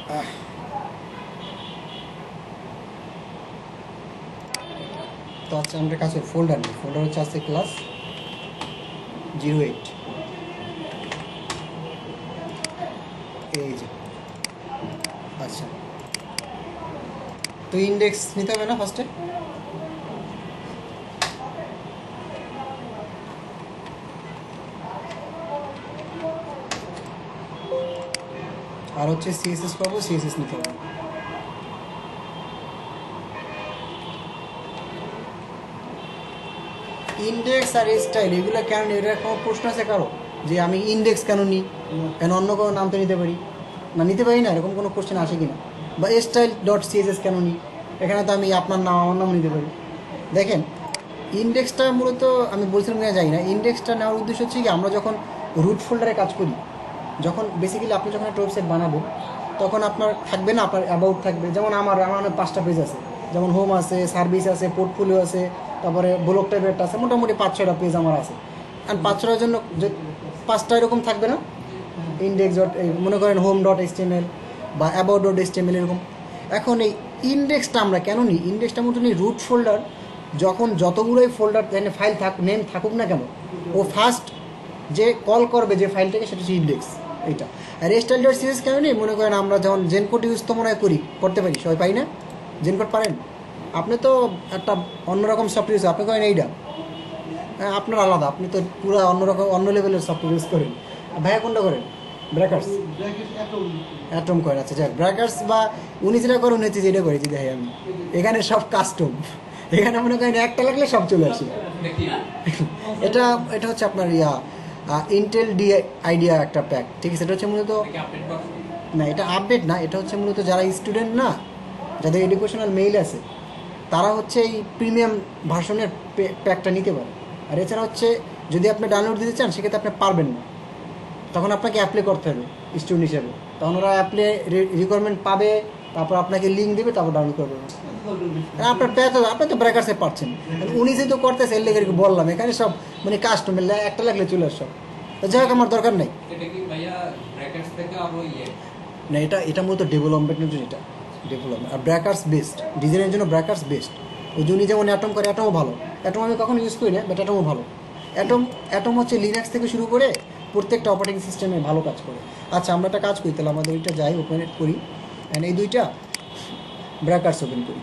তো আচ্ছা আমাদের কাছে ফোল্ডার নেই, ফোল্ডার হচ্ছে আছে ক্লাস 08 এই যে। আচ্ছা তো ইন্ডেক্স নিতে হবে না ফার্স্টে? আর হচ্ছে সিএসএস পাবো, সিএসএস নিতে হবে। ইন্ডেক্স আর স্টাইল এগুলো কেন নিই? এটার কোনো প্রশ্ন আছে কারো যে আমি ইন্ডেক্স কেন নিই, কেন অন্য কোনো নাম তো নিতে পারি না? নিতে পারি না, এরকম কোনো কোশ্চেন আসে কিনা? বা স্টাইল ডট সিএসএস কেন নিই? এখানে তো আমি আপনার নাম আমার নাম নিতে পারি। দেখেন ইন্ডেক্সটা মূলত আমি বলছিলাম কিনা যাই না, ইন্ডেক্সটা নেওয়ার উদ্দেশ্য হচ্ছে কি আমরা যখন রুট ফোল্ডারে কাজ করি, যখন বেসিক্যালি আপনি যখন একটা ওয়েবসাইট বানাবেন তখন আপনার থাকবে না, আপনার অ্যাবাউট থাকবে। যেমন আমার অনেক 5টা পেজ আছে, যেমন হোম আছে, সার্ভিস আছে, পোর্টফোলিও আছে, তারপরে ব্লগ টাইপের একটা আছে, মোটামুটি 5-6টা পেজ আমার আছে। কারণ 5-6টার জন্য যে 5টা এরকম থাকবে না ইন্ডেক্স ডট, মনে করেন হোম ডট এইচটিএমএল বা অ্যাবাউট ডট এইচটিএমএল এরকম। এখন এই ইন্ডেক্সটা আমরা কেন নিই? ইন্ডেক্সটা মতো নিই রুট ফোল্ডার, যখন যতগুলোই ফোল্ডার ফাইল নেম থাকুক না কেন, ও ফার্স্ট যে কল করবে যে ফাইলটাকে সেটা হচ্ছে ইন্ডেক্স এইটা। আর স্টাইল ডট সিএস কেন নেই? মনে করেন আমরা যখন জেনকোড ইউজ তো মনে হয় করতে পারি, সবাই পাই না? জেনকোড পারেন? আপনি তো একটা অন্যরকম সফটওয়্যার ইউজ, আপনি করেন এইটা, হ্যাঁ আপনার আলাদা, আপনি তো পুরো অন্যরকম অন্য লেভেলের সফটওয়্যার ইউজ করেন। ভাইয়া কোনটা করেন? ব্র্যাকার্স, অ্যাটম করেন। আচ্ছা যাক, ব্র্যাকার্স বা উনি যেটা করেন উনি হচ্ছে যেটা করেছি দেখি আমি, এখানে সব কাস্টম, এখানে মনে করেন একটা লাগলে সব চলে আসে। এটা এটা হচ্ছে আপনার ইন্টেল ডি আইডিয়া একটা প্যাক, ঠিক আছে? এটা হচ্ছে মূলত, না এটা আপডেট না, এটা হচ্ছে মূলত যারা স্টুডেন্ট না, যাদের এডুকেশনাল মেইল আছে তারা হচ্ছে এই প্রিমিয়াম ভার্সনের প্যাকটা নিতে পারে। আর এছাড়া হচ্ছে যদি আপনি ডাউনলোড দিতে চান সেক্ষেত্রে আপনি পারবেন না, তখন আপনাকে অ্যাপ্লাই করতে হবে স্টুডেন্ট হিসেবে, তখন ওরা অ্যাপ্লাই রিকোয়ারমেন্ট পাবে, তারপর আপনাকে লিঙ্ক দেবে, তারপর ডাউনলোড করবে। আপনার প্যাক আপনি তো ব্রেকার্সে পাচ্ছেন, উনি যেহেতু করতেছে এর লেগে বললাম, এখানে সব মানে কাস্টমার একটা লাগলে চলে আস সব। যাই হোক আমার দরকার নেই না, এটা মূলত ডেভেলপমেন্টের জন্য, এটা ডেভেলপমেন্ট। আর ব্র্যাকার্স বেস্ট ডিজাইনের জন্য, ব্র্যাকার্স বেস্ট। ওই জন্য যেমন অ্যাটম করে, অ্যাটমও ভালো, অ্যাটম আমি কখনো ইউজ করি না, বাট অ্যাটমও ভালো। অ্যাটম হচ্ছে লিনাক্স থেকে শুরু করে প্রত্যেকটা অপারেটিং সিস্টেমে ভালো কাজ করে। আচ্ছা আমরা একটা কাজ করি তাহলে, আমাদের ওইটা যাই ওপেন করি, অ্যান্ড এই দুইটা ব্র্যাকার্স ওপেন করি।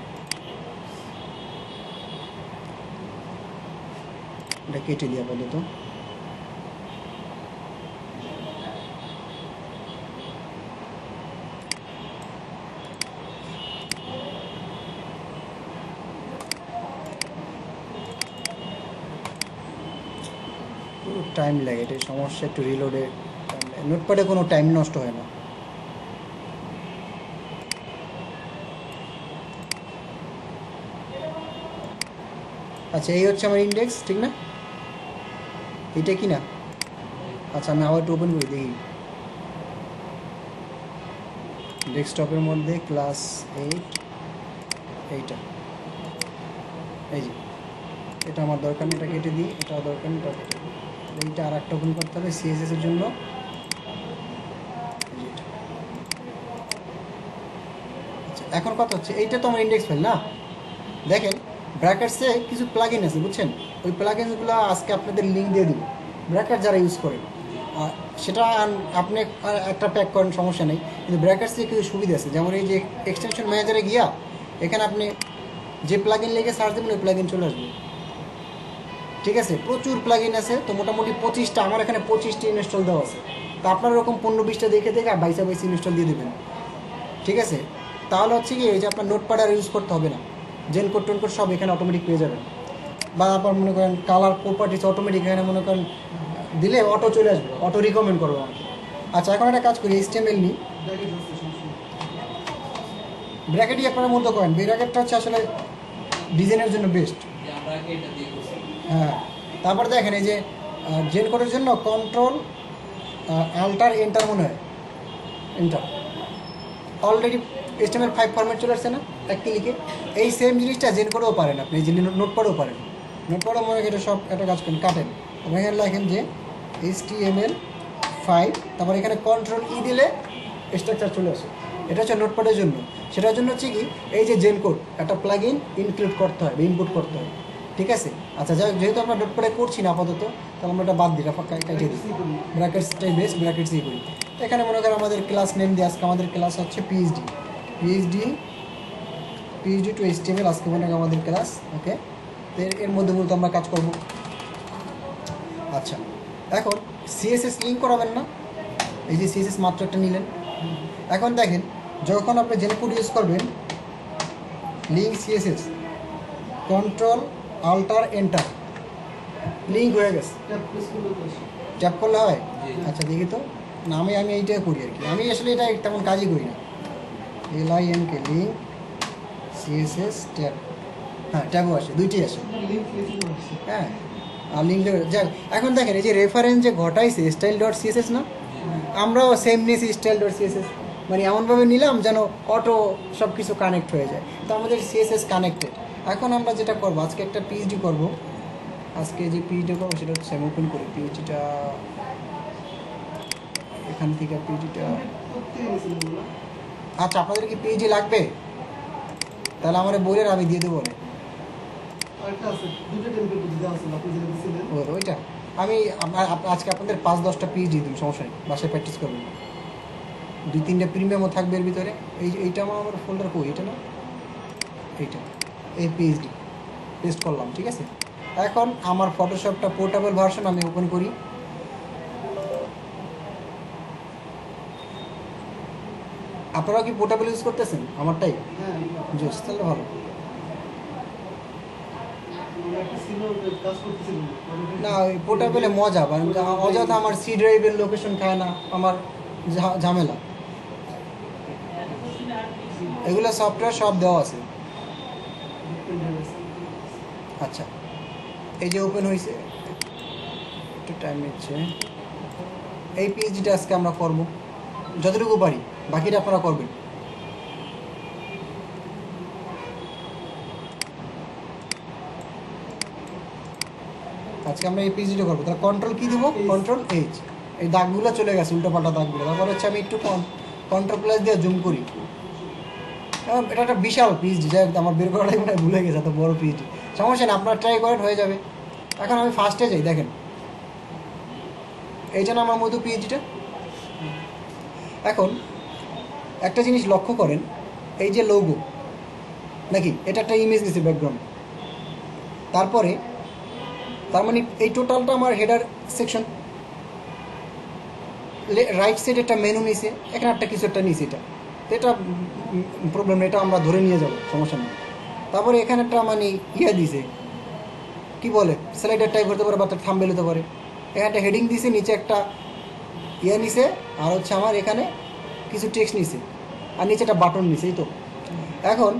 এটা কেটে দিই আপাতত। টাইম লাগে, এটা সমস্যা, একটু রিলোডে নোটপ্যাডে কোনো টাইম নষ্ট হয় না। আচ্ছা এই হচ্ছে আমার ইন্ডেক্স, ঠিক না? এটা কি না? আচ্ছা আমি আবার একটু ওপেন করি দেখি। ডেস্কটপের মধ্যে ক্লাস 8 এইটা, এই যে এটা আমার দরকার নেই, এটা কেটে দিই, এটাও দরকার নেই, এটা কেটে দিই। এইটা আর একটা ওপেন করতে হবে সিএসএস এর জন্য। আচ্ছা এখন কথা হচ্ছে এইটা তো আমার ইন্ডেক্স ফাইল না। দেখেন ব্র্যাকেটসে কিছু প্লাগইন আছে বুঝছেন, ওই প্লাগইনসগুলো আজকে আপনাদের লিঙ্ক দিয়ে দিব। ব্র্যাকেট যারা ইউজ করেন সেটা আপনি একটা প্যাক করেন সমস্যা নেই, কিন্তু ব্র্যাকেটসে কিছু সুবিধা আছে, যেমন এই যে এক্সটেনশন ম্যানেজারে গিয়া এখানে আপনি যে প্লাগইন লিখে সার্চ দেবেন ওই প্লাগইন চলে আসবে, ঠিক আছে? প্রচুর প্লাগইন আছে, তো মোটামুটি 25টা, আমার এখানে 25টি ইনস্টল দেওয়া আছে। তো আপনার এরকম 15-20টা দেখে দেখে আর 22 ইনস্টল দিয়ে দেবেন, ঠিক আছে? তাহলে হচ্ছে কি এই যে আপনার নোটপ্যাড আর ইউজ করতে হবে না, জেনকোড টেনকোড সব এখানে অটোমেটিক পেয়ে যাবেন। বা আপনার মনে করেন কালার প্রপার্টিস অটোমেটিক এখানে মনে করেন দিলে অটো চলে আসবে, অটো রিকমেন্ড করবো আমাকে। আচ্ছা এখন একটা কাজ করি, এইচটিএমএল নিই, ব্র্যাকেটই আপনারা মতো করেন, ব্র্যাকেটটা হচ্ছে আসলে ডিজাইনের জন্য বেস্ট। হ্যাঁ তারপর দেখেন এই যে জেন কোডের জন্য কন্ট্রোল আল্টার এন্টার মনে হয়, এন্টার অলরেডি HTML5 ফরম্যাট চলে আসছে না এক ক্লিকে। এই সেম জিনিসটা জেন কোডেও পারেন আপনি, যে নোটপ্যাডও পারেন, নোটপ্যাডও মনে হয় এটা সব একটা কাজ করেন, কাটেন এবং এখানে লেখেন যে HTML5, তারপর এখানে কন্ট্রোল ই দিলে স্ট্রাকচার চলে আসে। এটা হচ্ছে নোটপ্যাডের জন্য। সেটার জন্য হচ্ছে কি এই যে জেন কোড একটা প্লাগ ইন ইনক্লুড করতে হয় বা ইনপুট করতে হয়, ঠিক আছে। আচ্ছা যাই হোক, যেহেতু আমরা নোটপ্যাডে করছি না আপাতত, তাহলে আমরা এটা বাদ দিই, কাটিয়ে দিই, ব্র্যাকেটসটাই বেস, ব্র্যাকেটস দিয়ে করি। তো এখানে মনে করেন আমাদের ক্লাস নেম দিয়ে, আজকে আমাদের ক্লাস হচ্ছে পিএইচডি টু এইচটিএমএল, আজকে মনে করেন আমাদের ক্লাস, ওকে। তো এর মধ্যে মূলত আমরা কাজ করব। আচ্ছা, এখন সিএসএস লিঙ্ক করাবেন না, এই যে সিএসএস মাত্র একটা নিলেন। এখন দেখেন, যখন আপনি জেন কোড ইউজ করবেন, link CSS, control alt enter, link হয়ে গেছে। ট্যাপ করলে হয়? আচ্ছা দেখি তো, না আমি এইটাই করি আর কি, আমি আসলে এটা তেমন কাজই করি না। LINK লিঙ্ক সিএসএস ট্যাব, হ্যাঁ ট্যাবও আসে, দুইটাই আসে, হ্যাঁ। আর লিঙ্ক যাক, এখন দেখেন এই যে রেফারেন্স যে ঘটাইছে style.css না, আমরাও সেম নিয়েছি style.css, মানে এমনভাবে নিলাম যেন অটো সব কিছু কানেক্ট হয়ে যায়। তো আমাদের সিএসএস কানেক্টেড। এখন আমরা যেটা করবো, আজকে একটা পিএইচডি করব। আজকে যে পিএইচডি করবো সেটা হচ্ছে আমি ওপেন করি পিএইচডিটা, এখান থেকে পিএইচডিটা। আচ্ছা, আপনাদের কি পিএইচডি লাগবে? তাহলে আমার বইয়ের আমি দিয়ে দেবো। ওইটা আমি আজকে আপনাদের 5-10টা পিএইচডি দিন, সমস্যা নেই, বাসায় প্র্যাকটিস করবেন। 2-3টা প্রিমিয়ামও থাকবে এর ভিতরে। এইটা আমার ফোল্ডার কই, এটা না, এইটা, এই পিএইচডি পেস্ট করলাম, ঠিক আছে। এখন আমার ফটোশপটা পোর্টেবল ভার্সন আমি ওপেন করি। আপনারা কি পোর্টেবল ইউজ করতেছেন? আমারটাই জোস, তাহলে ভালো। না, ওই পোর্টেবলে মজা, অযথা আমার সি ড্রাইভের লোকেশন খায় না, আমার ঝামেলা। এগুলো সফটওয়্যার সব দেওয়া আছে। আচ্ছা, এই যে ওপেন হয়েছে, একটু টাইম নিচ্ছে। এই পিএইচডিটা আজকে আমরা করব, যতটুকু পারি, বাকিটা আপনারা করবেন। আজকে আমরা এই পিএইচডিটা করবো। তাহলে কন্ট্রোল কি দিব? কন্ট্রোল এইচ, এই দাগগুলো চলে গেছে, উল্টো পাল্টা দাগগুলো। তারপর হচ্ছে আমি একটু কন্ট্রোল প্লাস দিয়ে জুম করি। এটা একটা বিশাল পিএইচডি, যাই হোক আমার বের করাটাই মনে হয় ভুলে গেছে, এত বড় পিএইচডি। সমস্যা না, আপনারা ট্রাই করেন, হয়ে যাবে। এখন আমি ফার্স্টে যাই, দেখেন এইটা না আমার মতো পিএইচডিটা। এখন একটা জিনিস লক্ষ্য করেন, এই যে লোগো নাকি, এটা একটা ইমেজ নিচ্ছে ব্যাকগ্রাউন্ড। তারপরে তার মানে এই টোটালটা আমার হেডার সেকশন, রাইট সাইডে একটা মেনু নিছে, এখানে একটা কিছু একটা নিছে, এটা প্রবলেম, এটা আমরা ধরে নিয়ে যাব, সমস্যা নেই। তারপরে এখানে একটা মানে দিছে, কি বলে, স্লাইডার টাইপ হতে পারে বা থাম্বনেল হতে পারে। এখানে একটা হেডিং দিছে, নিচে একটা নিছে, আর হচ্ছে আমার এখানে কিছু টেক্সট নিছে, আর নিচে একটা বাটন নিছে, এই তো। এখন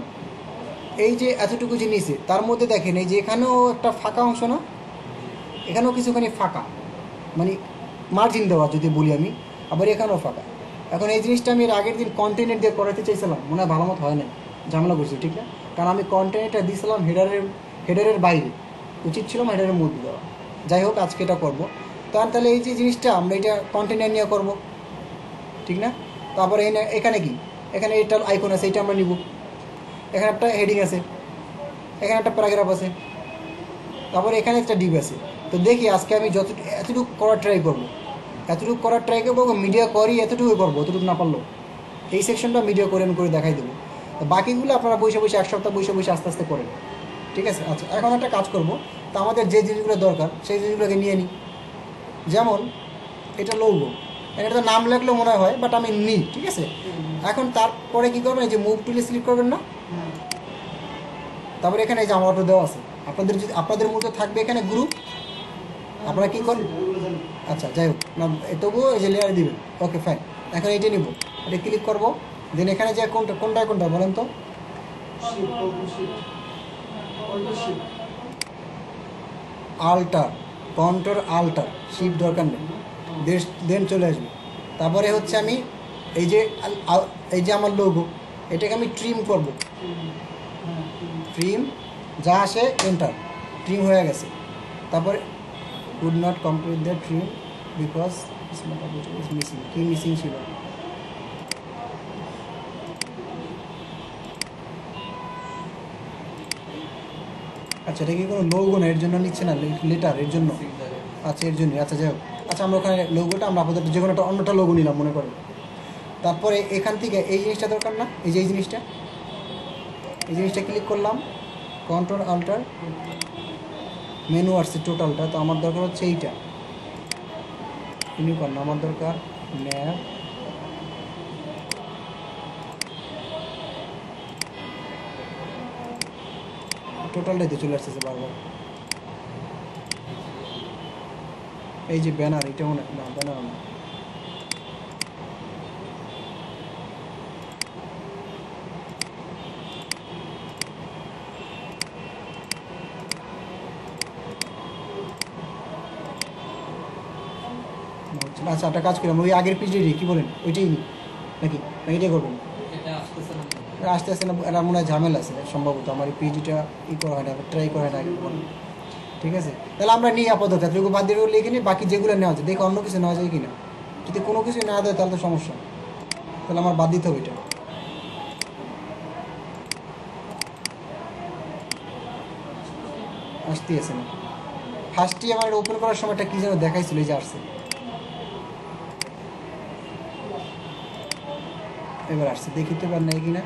এই যে এতটুকু যে নিছে, তার মধ্যে দেখেন এই যে এখানেও একটা ফাঁকা অংশ না, এখানেও কিছুখানি ফাঁকা, মানে মার্জিন দেওয়া যদি বলি আমি, আবার এখানেও ফাঁকা। এখন এই জিনিসটা আমি এর আগের দিন কন্টেন্ট দিয়ে করাতে চাইছিলাম, মনে হয় ভালো মতো হয় না, ঝামেলা করছি, ঠিক না। কারণ আমি কন্টেন্টটা দিয়েছিলাম হেডারের বাইরে, উচিত ছিল হেডারের মধ্যে দেওয়া। যাই হোক, আজকে এটা করবো। তাহলে এই যে জিনিসটা আমরা এটা কন্টেন্ট নিয়ে করবো, ঠিক না। তারপরে এখানে কি, এখানে এটা আইকন আছে, এটা আমরা নিব। এখানে একটা হেডিং আছে, এখানে একটা প্যারাগ্রাফ আছে, তারপরে এখানে একটা ডিপ আছে। তো দেখি আজকে আমি এতটুকু করার ট্রাই করবো, মিডিয়া করি এতটুকু করবো, অতটুকু না পারলো এই সেকশনটা মিডিয়া করে আমি করে দেখাই দেবো। তো বাকিগুলো আপনারা বসে এক সপ্তাহ বসে আস্তে আস্তে করেন, ঠিক আছে। আচ্ছা, এখন একটা কাজ করব, তো আমাদের যে জিনিসগুলো দরকার সেই জিনিসগুলোকে নিয়ে নিই। যেমন এটা লোগো, এটা তো নাম লেখলেও মনে হয়, বাট আমি নিই, ঠিক আছে। এখন তারপরে কী করবেন, এই যে মুভ টুলে সিলেক্ট করবেন না, তারপরে এখানে এই যে আমার অটো দেওয়া আছে। আপনাদের মধ্যে থাকবে এখানে গ্রুপ, আপনারা কী করেন, আচ্ছা যাই হোক না, তবুও এই যে লেয়ার দিবেন, ওকে ফাইন। এখন এইটা নিব, এটা ক্লিক করবো, দেন এখানে যে কোনটা বলেন তো, আল্টার, কন্ট্রোল আল্টার শিফট দরকার নেই, দেন চলে আসবে। তারপরে হচ্ছে আমি এই যে আমার লোগো, এটাকে আমি ট্রিম করব, ট্রিম যা আসে এন্টার, ট্রিম হয়ে গেছে। তারপরে could not complete the trim because is missing, কি মিসিং ছিল, আচ্ছা, এটা কি কোনো লোগো না, এর জন্য নিচ্ছে না, লেটার এর জন্য? আচ্ছা, এর জন্য। আচ্ছা, যাই হোক। আচ্ছা, আমরা ওখানে লোগোটা আমরা আপাতত যে কোনো একটা অন্যটা লোগো নিলাম মনে করেন। তারপরে এখান থেকে এই জিনিসটা দরকার না, এই যে এই জিনিসটা ক্লিক করলাম, কন্ট্রোল আল্টার মেনু আসছে টোটালটা। তো আমার দরকার হচ্ছে এইটা, ইউনিকর্ন আমার দরকার, ন্যাব, টোটালটাই চলে আসতেছে বারবার। এই যে ব্যানার, এটা মনে না, ব্যানার না, আচ্ছা একটা কাজ করলাম, ওই আগের পিজি কি বলেন ওইটাই নি নাকি, না এটাই করবেন? আস্তে আস্তে না, এটা মনে হয় ঝামেলা আছে সম্ভবত, আমার এই পিজিটা করা হয় না, ট্রাই করা হয় না বলেন। ঠিক আছে, তাহলে আমরা নিই আপাতত এতটুকু বাদ দিয়ে লিখে নিই, বাকি যেগুলো নেওয়া যায় দেখো অন্য কিছু নেওয়া যায় কিনা। যদি কোনো কিছু না দেয় তাহলে তো সমস্যা, তাহলে আমার বাদ দিতে হবে এটা। আসতেই আছে না, ফার্স্টই আমার ওপেন করার সময়টা কী যেন দেখাইছিল, এই যে আসছে, এবার আসছে, দেখি তো এবার নেই কিনা।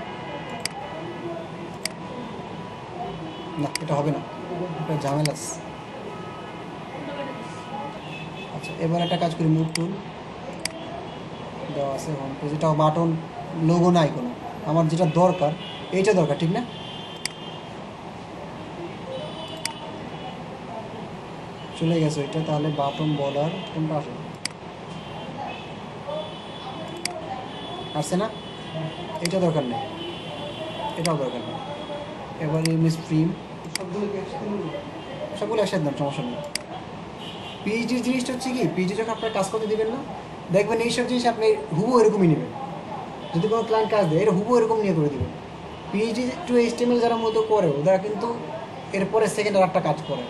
না, এটা হবে না, এটা ঝামেলা আছে। আচ্ছা, এবার একটা কাজ করি, মুভ টুল দেওয়া আছে হোম পেজ, এটাও বাটন লোগো নাই কোনো, আমার যেটা দরকার এইটা দরকার, ঠিক না? চলে গেছে ওইটা, তাহলে বাটন বলার কোনটা আসে, আসছে না, এটা দরকার নেই, এটাও দরকার নেই। এবার ইমেজ ফ্রেম সবগুলো একসাথে দাম, সমস্যা নেই। পিএইচডির জিনিসটা হচ্ছে কি, পিএইচডি যখন আপনার কাজ করতে দেবেন না, দেখবেন এইসব জিনিস আপনি হুবু এরকমই নেবেন। যদি কোনো ক্লায়েন্ট কাজ দেয়, এটা হুবু এরকম নিয়ে করে দেবেন। পিএইচডি টু এইচটিএমএল যারা মতো করে, ওরা কিন্তু এরপরে সেকেন্ড আর একটা কাজ করে।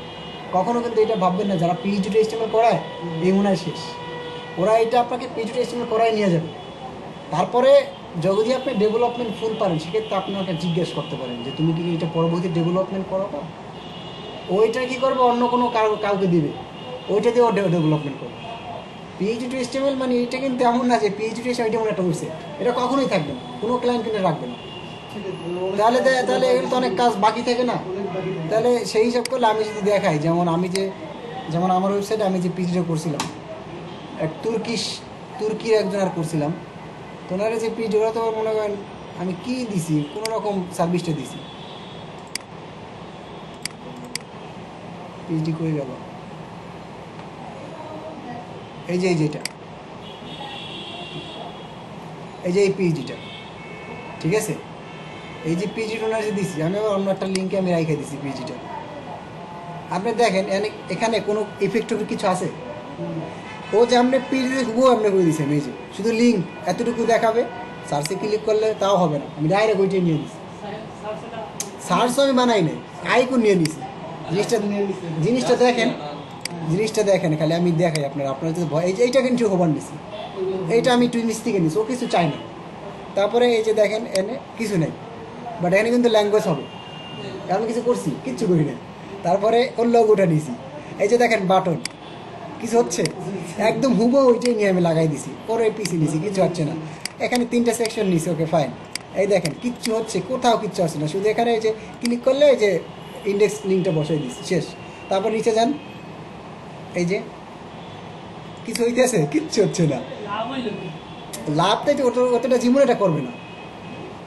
কখনো কিন্তু এটা ভাববেন না যারা পিএইচডি টু এইচটিএমএল করায় এই মনে হয় শেষ, ওরা এটা আপনাকে পিএইচডি টু এইচটিএমএল করায় নিয়ে যাবে। তারপরে যদি আপনি ডেভেলপমেন্ট ফুল পারেন, সেক্ষেত্রে আপনি ওটা জিজ্ঞেস করতে পারেন যে তুমি কি এটা পরবর্তী ডেভেলপমেন্ট করাবো, ওইটা কী করবো, অন্য কোনো কাউকে দিবে, ওইটা দিয়ে ও ডেভেলপমেন্ট করবে। পিএইচডি টু এইচটিএমএল মানে এটা কিন্তু এমন না যে পিএইচডি টু এইচটিএমএল একটা ওয়েবসাইট, এটা কখনোই থাকবে না, কোনো ক্লায়েন্ট কিন্তু রাখবে না। তাহলে এগুলো তো অনেক কাজ বাকি থাকে না। তাহলে সেই হিসাব করলে আমি যদি দেখাই, যেমন আমার ওয়েবসাইটে আমি যে পিএইচডিটা করছিলাম, এক তুর্কির একজন আর করছিলাম, তো ওনারা যে পিএইচডি, ওরা তো মনে করেন আমি কি দিছি, কোনো রকম সার্ভিসটা দিছি, পিএইচডি করে গেল, এই যে যেটা, এই যে এই পিএইচডিটা, ঠিক আছে, এই যে পিএইচডি ওনার যে দিছি, আমি আবার অন্য একটা লিঙ্কে আমি রাইখে দিছি পিএইচডিটা। আপনি দেখেন এখানে কোনো ইফেক্ট কিছু আছে, ও যে আপনি পিএইচডি হুবহু আপনি করে দিয়েছেন, এই যে শুধু লিঙ্ক এতটুকু দেখাবে, সার্চে ক্লিক করলে তাও হবে না, আমি ডাইরেক্ট ওইটাই নিয়ে দিছি, সার্চও আমি বানাই নাই, আইকন নিয়ে নিছি। জিনিসটা দেখেন খালি আমি দেখাই আপনার যদি ভয়, এইটা কিন্তু হবার নিছি, এইটা আমি একটু নিচ থেকে নিছি, ও কিছু চাই না। তারপরে এই যে দেখেন এনে কিছু নেই, বাট এখানে কিন্তু ল্যাঙ্গুয়েজ হবে, আমি কিছু করছি, কিচ্ছু করি না। তারপরে ওর লোগোটা নিছি, এই যে দেখেন বাটন, কিছু হচ্ছে, একদম হুবো ওইটাই নিয়ে আমি লাগাই দিছি, ওর এই পিসি নিছি, কিছু হচ্ছে না। এখানে 3টা সেকশন নিছি, ওকে ফাইন। এই দেখেন কিচ্ছু হচ্ছে, কোথাও কিচ্ছু হচ্ছে না, শুধু এখানে এই যে ক্লিক করলে এই যে ইন্ডেক্স লিঙ্কটা বসাই দিছি, শেষ। তারপর নিচে যান, এই যে কিছু হইতেছে, কিচ্ছু হচ্ছে না, লাভটাই তো অতটা জীবনে এটা করবে না।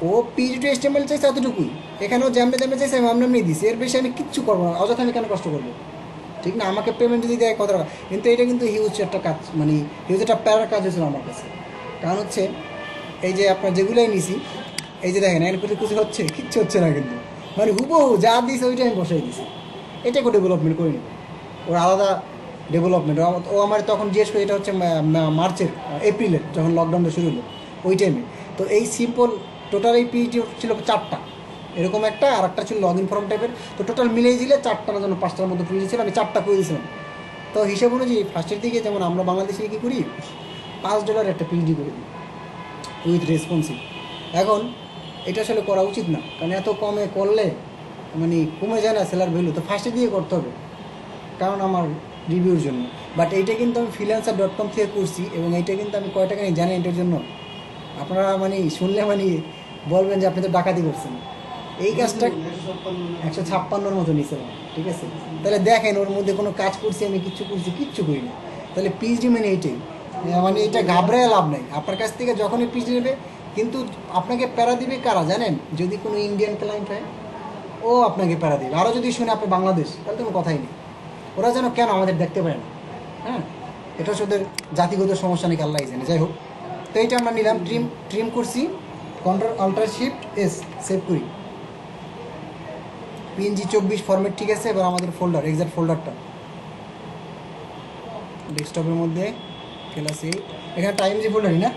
ও পিএইচডি টু এইচটিএমএল চাইছে এতটুকুই, এখানেও যেমনি চাইছে আমি এমনি দিছি, এর বেশি আমি কিচ্ছু করবো না, অযথা আমি কেন কষ্ট করবো, ঠিক না? আমাকে পেমেন্ট যদি দেয় কত টাকা, কিন্তু এটা কিন্তু হিউজ একটা কাজ, মানে হিউজ একটা প্যারার কাজ হয়েছিল আমার কাছে। কারণ হচ্ছে এই যে আপনার যেগুলোই নিছি, এই যে দেখেন এর কিছু হচ্ছে, কিচ্ছু হচ্ছে না, কিন্তু মানে হুবহু যা দিয়েছে ওইটাই আমি বসাই দিছি, এটাকে ডেভেলপমেন্ট করিনি, ওর আলাদা ডেভেলপমেন্ট। ও আমার তখন জিজ্ঞেস করে, এটা হচ্ছে এপ্রিলের যখন লকডাউনটা শুরু হলো ওই টাইমে। তো এই সিম্পল টোটাল এই পিএইচডি ছিল 4টা, এরকম একটা আর একটা ছিল লগ ইন ফর্ম টাইপের, তো টোটাল মিলিয়ে দিলে 4টা না যেন 5টার মতো পিএইচডি ছিল, আমি 4টা করে দিয়েছিলাম। তো হিসেব অনুযায়ী ফার্স্টের দিকে যেমন আমরা বাংলাদেশে কী করি, $5 একটা পিএইচডি করে দিই উইথ রেসপন্সিভ। এখন এটা আসলে করা উচিত না, কারণ এত কমে করলে মানে কমে যায় না সেলার ভ্যালু, তো ফার্স্টে দিয়ে করতে হবে কারণ আমার রিভিউর জন্য। বাট এইটা কিন্তু আমি freelancer.com থেকে করছি এবং এইটা কিন্তু আমি কয় টাকা নিই জানেন এটার জন্য? আপনারা মানে শুনলে মানে বলবেন যে আপনি তো ডাকাতি করছেন। এই কাজটা 156-র মতো নিয়েছিলাম, ঠিক আছে? তাহলে দেখেন ওর মধ্যে কোনো কাজ করছি আমি, কিচ্ছু করি না। তাহলে পিএইচডি মানে এইটাই, মানে এটা ঘাবড়ায় লাভ নাই। আপনার কাছ থেকে যখনই পিএইচডি নেবে, কিন্তু আপনাকে প্যারা দিবে কারা জানেন? যদি কোনো ইন্ডিয়ান ক্লায়েন্ট হয় ও আপনাকে প্যারা দিবে, আরও যদি শুনে আপনি বাংলাদেশ, তাহলে কোনো কথাই নেই। ওরা যেন কেন আমাদের দেখতে পারে না, হ্যাঁ এটা হচ্ছে ওদের জাতিগত সমস্যা নাকি আল্লাহ জানে। যাই হোক, তো এইটা আমরা নিলাম, ট্রিম করছি, Ctrl+Alt+Shift+S সেভ করি। PNG 24 ফরম্যাট ঠিক আছে। এবার আমাদের ফোল্ডার, এক্সাক্ট ফোল্ডারটা ডেস্কটপের মধ্যে ক্লাস 8, এখানে টাইমজি ফোল্ডারই না,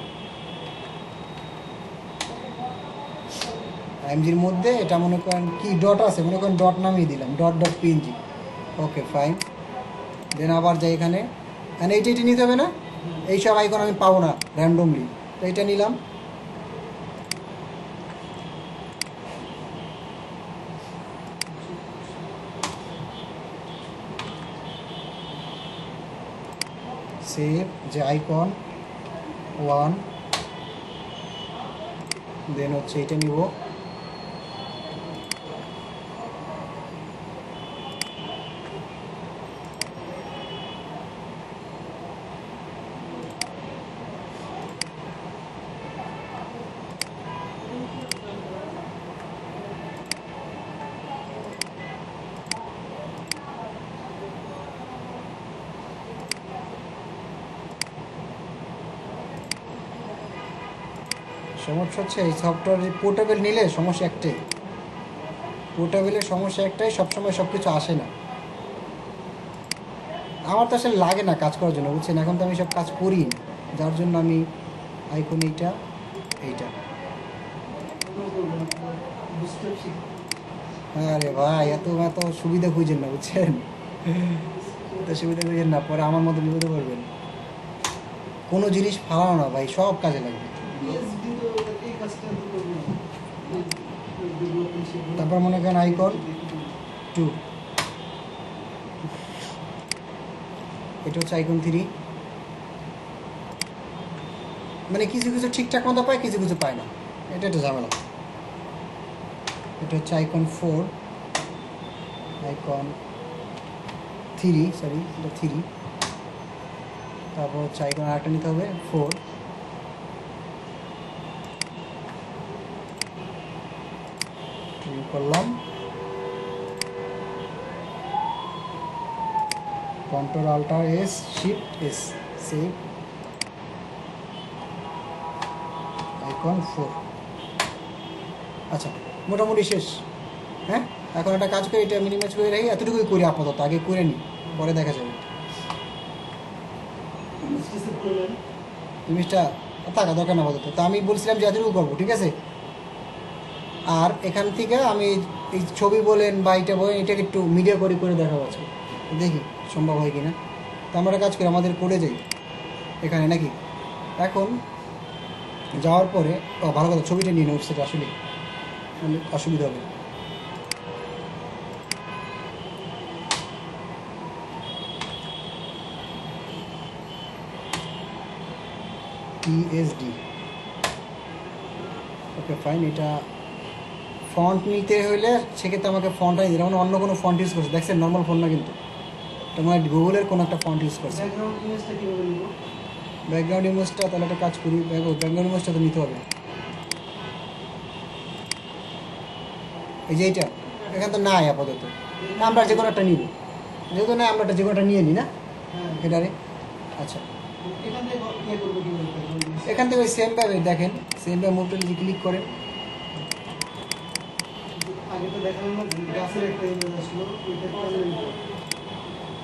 টাইমজির মধ্যে এটা মনে করেন কি ডট আছে, মনে করেন ডট নামিয়ে দিলাম, .png। Okay fine. দেন আবার যাই এখানে, এইটা নিতে হবে না, এইসব আইকন আমি পাবো না র্যান্ডমলি, তো এটা নিলাম। সেভ যে আইকন 1, দেন হচ্ছে এটা নিব, সমস্যা হচ্ছে এই সফটওয়্যার পোর্টেবল নিলে সমস্যা একটাই, পোর্টেবলের সমস্যা একটাই, সবসময় সব কিছু আসে না। আমার তো আসলে লাগে না কাজ করার জন্য, বুঝছেন? এখন তো আমি সব কাজ করি না, যার জন্য আমি আইকন এইটা আরে ভাই এত সুবিধা খুঁজেন না, বুঝছেন? এত সুবিধা খুঁজেন না, পরে আমার মতো বিপদে পড়বেন। কোনো জিনিস ফালানো না ভাই, সব কাজে লাগবে। তারপর মনে করেন আইকন 2, এটা হচ্ছে আইকন 3। মানে কিছু ঠিকঠাক মতো পায়, কিছু পায় না, এটা একটা ঝামেলা। এটা হচ্ছে আইকন 4, আইকন 3, সরি এটা 3। তারপর হচ্ছে আইকন আরেকটা নিতে হবে 4, করলাম, Ctrl+Alt+S+Shift+S সেভ আইকন 4। আচ্ছা মোটামুটি শেষ। হ্যাঁ এখন একটা কাজ করি, এটা মিনিমাইজ করে রাখি, এতটুকুই করি আপাতত, আগে করে নিই, পরে দেখা যাবে। জিনিসটা থাকা দরকার না আপাতত, তো আমি বলছিলাম যে এতটুকু করবো, ঠিক আছে? আর এখান থেকে আমি এই ছবি বলেন বা এটা বলেন, এটাকে একটু মিডিয়া করে দেখাবো আজকে, দেখি সম্ভব হয় কি না। তো আমরা কাজ করি, আমাদের করে যাই এখানে নাকি। এখন যাওয়ার পরে ভালো কথা, ছবিটা নিয়ে নেই, সেটা আসলে অসুবিধা হবে। PSD okay fine. এটা ফন্ট নিতে হলে সেক্ষেত্রে আমাকে ফন্টটাই দিলাম, মানে অন্য কোনো ফন্ট ইউজ করছে, দেখছেন নর্মাল ফন্ট না কিন্তু, এটা মানে গুগলের কোনো একটা ফন্ট ইউজ করছে। ব্যাকগ্রাউন্ড ইমেজটা তাহলে একটা কাজ করি, ব্যাকগ্রাউন্ড ইমেজটা তো নিতে হবে, এই যে এইটা এখান তো নাই আপাতত, আমরা যে কোনো একটা নিব, যেহেতু না আমরা যে কোনো একটা নিয়ে নিই না এটারে। আচ্ছা এখান থেকে ওই সেমভাবে দেখেন, সেমভাবে মুভটা যদি ক্লিক করেন,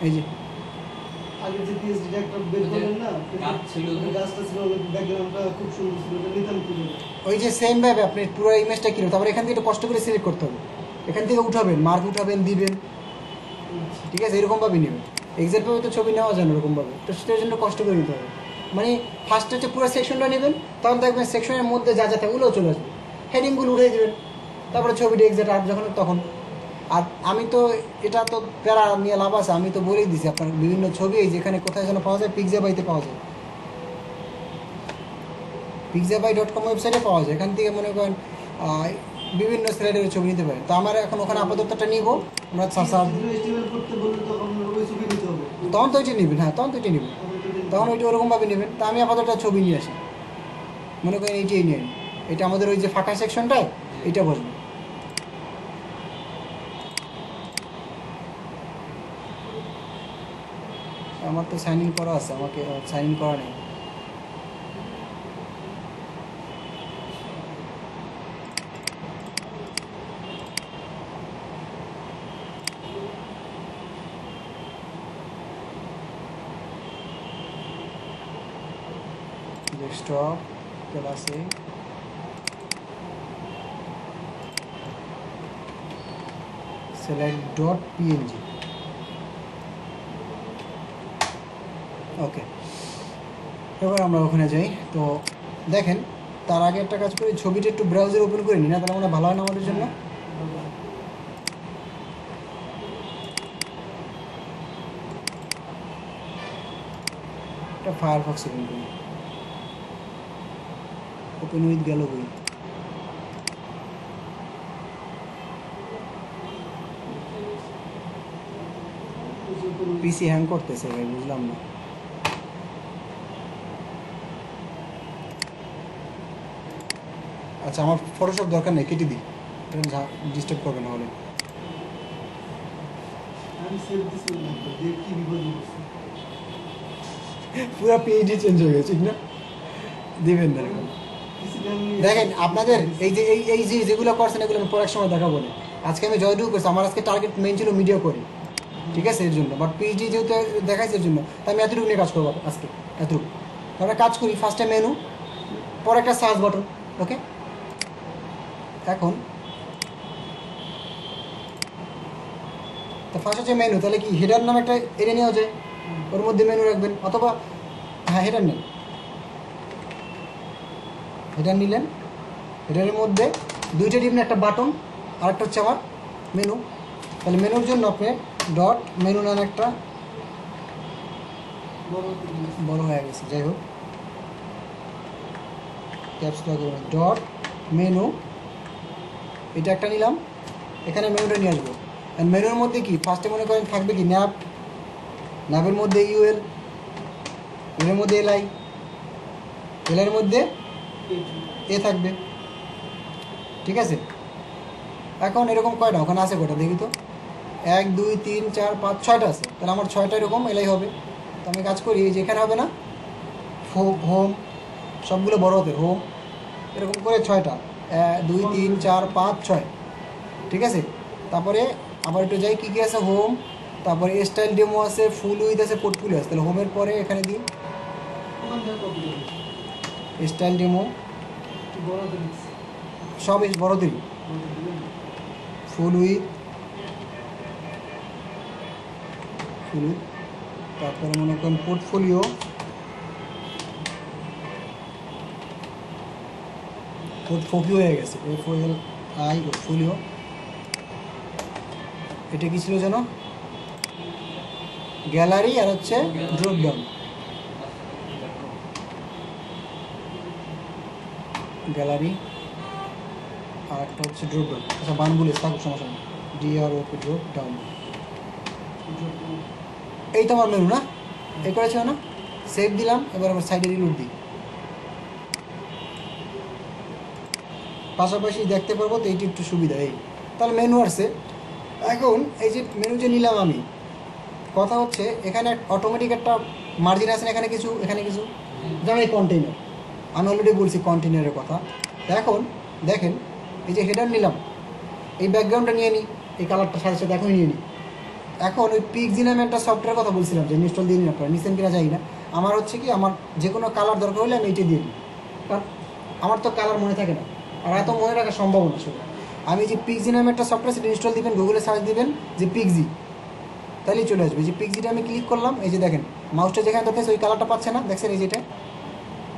এই যে ওই যে সেম ভাবে আপনি পুরো ইমেজটা কিনো, তারপরে এখান থেকে একটু কষ্ট করে সিলেক্ট করতে হবে, এখান থেকে উঠাবেন, মার্ক উঠাবেন, দিবেন, ঠিক আছে? এরকমভাবে নেবেন, এক্সাক্টভাবে তো ছবি নেওয়া যায় না ওরকমভাবে, তো সেটার জন্য কষ্ট করে নিতে হবে। মানে ফার্স্ট হচ্ছে পুরো সেকশনটা নেবেন, তখন দেখবেন সেকশনের মধ্যে যা থাকে ওগুলোও চলে আসবে, হেডিংগুলো উঠে দেবেন, তারপরে ছবিটা এক্সাক্ট আর যখন তখন আর আমি তো এটা তো প্যারা নিয়ে লাভ আছে, আমি তো বলেই দিছি আপনার বিভিন্ন ছবি যেখানে কোথায় যেন পাওয়া যায়, পিক্সাবাইতে পাওয়া যায়, pixabay.com ওয়েবসাইটে পাওয়া যায়। এখান থেকে মনে করেন বিভিন্ন স্লাইডের ছবি নিতে পারেন। তো আমার এখন ওখানে আপাততটা নিব, আমরা তখন তো ওইটা নেবেন, হ্যাঁ তখন তো ওইটা নেবেন, তখন ওইটা ওরকমভাবে নেবেন। তা আমি আপাতত ছবি নিয়ে আসি, মনে করেন এইটাই নিয়ে নিই, এটা আমাদের ওই যে ফাঁকা সেকশনটায় এটা বসবে। আমার তো সাইন ইন করা আছে, আমাকে সাইন ইন করা নেই। ডেস্কটপ ক্লাসে select.png, ওকে। এবার আমরা ওখানে যাই। তো দেখেন তার আগে একটা কাজ করি, ছবিটা একটু ব্রাউজার ওপেন করে নিই না, তাহলে মনে ভালো হয় না আমাদের জন্য। একটা ফায়ারফক্স ওপেন করি, ওপেন উইথ গেল বই। পিসি হ্যাং করতেছে ভাই, বুঝলাম না। আচ্ছা আমার ফটোশপ দরকার নেই, কেটে দিই, ডিস্টার্ব করবে না হলে। পুরো পেজই চেঞ্জ হয়ে গেছে, ঠিক না? দিবেন না এরকম। দেখেন আপনাদের এই যে এই যে যেগুলো করছেন এগুলো আমি পরের সময় দেখাবো না। আজকে আমি জয়টুকু করছি, আমার আজকে টার্গেট মেইন ছিল মিডিয়া করি, ঠিক আছে, এর জন্য। বাট পিএইচডি যেহেতু দেখাইছে এর জন্য, তাই আমি এতটুকু নিয়ে কাজ করবো আজকে, এতটুকু। আমরা কাজ করি, ফার্স্টে মেনু, পরে একটা সার্চ বাটন, ওকে। এখন তো ফার্স্ট হচ্ছে মেনু, তাহলে কি হেডার নামে একটা এরিয়া নেওয়া যায়, ওর মধ্যে মেনু রাখবেন, অথবা হ্যাঁ হেডার নেন, হেডার নিলেন, হেডারের মধ্যে দুইটা টিপনে একটা বাটন, আর একটা হচ্ছে আমার মেনু। তাহলে মেনুর জন্য আপনি ডট মেনু নাম একটা, বড় হয়ে গেছে, যাই হোক ডট মেনু, এটা একটা নিলাম, এখানে মেনুটা নিয়ে আসবো। অ্যান্ড মেনুর মধ্যে কি ফার্স্টে মনে করেন থাকবে কি ন্যাব, ন্যাবের মধ্যে ইউএল, এর মধ্যে এলআই, এলের মধ্যে এ থাকবে, ঠিক আছে। এখন এরকম কয়টা ওখানে আছে, কয়টা দেখি তো, 1 2 3 4 5 6টা আছে, তাহলে আমার 6টা এরকম এলাই হবে। তো আমি কাজ করি, এই যে এখানে হবে না হোম, সবগুলো বড় হতে হোম, এরকম করে 6টা, 1 2 3 4 5 6, ঠিক আছে। তারপরে আবার একটু যাই, কী কী আছে, হোম, তারপরে স্টাইল ডেমো আছে, ফুল উইথ আছে, পোর্টফোলিও আছে। তাহলে হোমের পরে এখানে দিই স্টাইল ডেমো, সব বড় দিই, ফুল উইথ, তারপরে মনে করেন পোর্টফোলিও, পোর্টফোলিও হয়ে গেছে, FOLI পোর্টফোলিও। এটা কি ছিল যেন, গ্যালারি, আর হচ্ছে ড্রপ ডাউন, গ্যালারি আর একটা হচ্ছে ড্রপ ডাউন। আচ্ছা বানবুলে থাকুক, সমস্যা নেই, DROP ড্রপ ডাউন। এই তো আমার মেনু না, এই করেছে না, সেভ দিলাম। এবার আমার সাইডে রিলোড দিই, পাশাপাশি দেখতে পারবো, তো এইটি একটু সুবিধা। এই তাহলে মেনু আসছে। এখন এই যে মেনু যে নিলাম আমি, কথা হচ্ছে এখানে অটোমেটিক একটা মার্জিন আছে না, এখানে কিছু, এখানে কিছু, যেমন এই কন্টেইনার, আমি অলরেডি বলছি কন্টেইনারের কথা। এখন দেখেন এই যে হেডার নিলাম, এই ব্যাকগ্রাউন্ডটা নিয়ে নিই, এই কালারটা সাথে সাথে এখন নিয়ে নিই। এখন ওই পিক্সি নামে একটা সফটওয়্যার কথা বলছিলাম যে ইনস্টল দিয়ে নিন আপনারা, নিচ্ছেন কিনা যাই না। আমার হচ্ছে কি, আমার যে কোনো কালার দরকার হলে আমি এইটা দিয়ে নিই, কারণ আমার তো কালার মনে থাকে না, আর এত মনে রাখা সম্ভব না শুধু। আমি যে পিক্সি নামে একটা সফটওয়্যার, সেটা ইনস্টল দিবেন, গুগলে সার্চ দিবেন যে পিক্সি, তাহলেই চলে আসবে। যে পিক্সিটা আমি ক্লিক করলাম, এই যে দেখেন মাউসটা যেখানে দেখতেছে ওই কালারটা পাচ্ছে না, দেখছেন এই যেটা,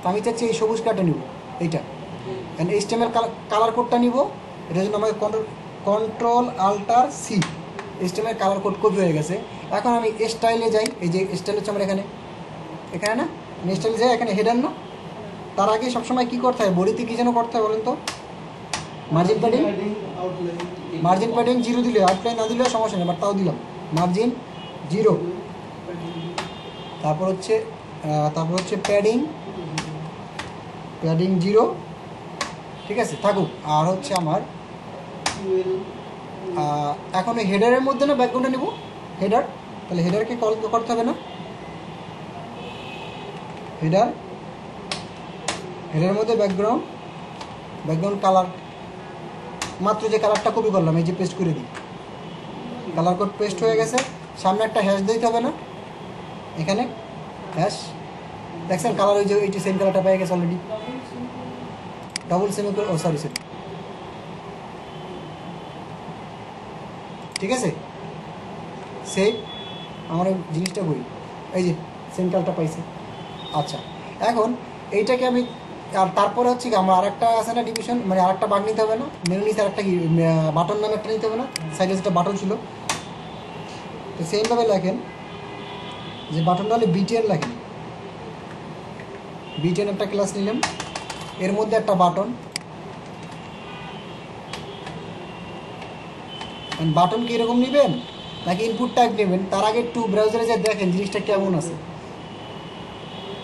তো আমি চাচ্ছি এই সবুজ কালারটা নিব, এইটা। HTML কালার কোডটা নিব, এটার জন্য আমাকে কন্ট্রোল আল্টার সি, স্টাইলের কালার কোড কপি হয়ে গেছে। এখন আমি স্টাইলে যাই, এই যে স্টাইল হচ্ছে আমার এখানে এখানে না, আমি স্টাইলে যাই, এখানে হেডার না, তার আগে সবসময় কী করতে হয়, বডিতে কী যেন করতে হয় বলেন তো, মার্জিন প্যাডিং 0 দিলে, আউটলাইন না দিলেও সমস্যা নেই, বাট তাও দিলাম মার্জিন 0। তারপর হচ্ছে প্যাডিং 0, ঠিক আছে থাকুক। আর হচ্ছে আমার এখন ওই হেডারের মধ্যে না ব্যাকগ্রাউন্ডটা নেব, হেডার, তাহলে হেডারকে কল করতে হবে না, হেডারের মধ্যে ব্যাকগ্রাউন্ড কালার, মাত্র যে কালারটা কপি করলাম, এই যে পেস্ট করে দিই, কালার কোড পেস্ট হয়ে গেছে। সামনে একটা হ্যাশ দিতে হবে না, এখানে হ্যাশ, দেখছেন কালার, ওই যে এইটি সেম কালারটা পেয়ে গেছে অলরেডি, ডবল সেমিকোলন, ও সরি, ঠিক আছে, সেই আমার জিনিসটা বই, এই যে সেম কালারটা পাইছে। আচ্ছা, এখন এইটাকে আমি, আর তারপরে হচ্ছে কি আমার আরেকটা আছে না ডিভিশন, মানে আরেকটা বাট নিতে হবে না, মেনু নিচে আরেকটা কি বাটন নামে একটা নিতে হবে না, সাইডে যেটা বাটন ছিল, তো সেমভাবে লেখেন যে বাটনটা হলে বিটিএন লেখেন, বিটিএন একটা ক্লাস নিলাম, এর মধ্যে একটা বাটন, বাটন কি এরকম নেবেন নাকি ইনপুট টাইপ নেবেন, তার আগে একটু ব্রাউজারে যা দেখেন জিনিসটা কেমন আছে।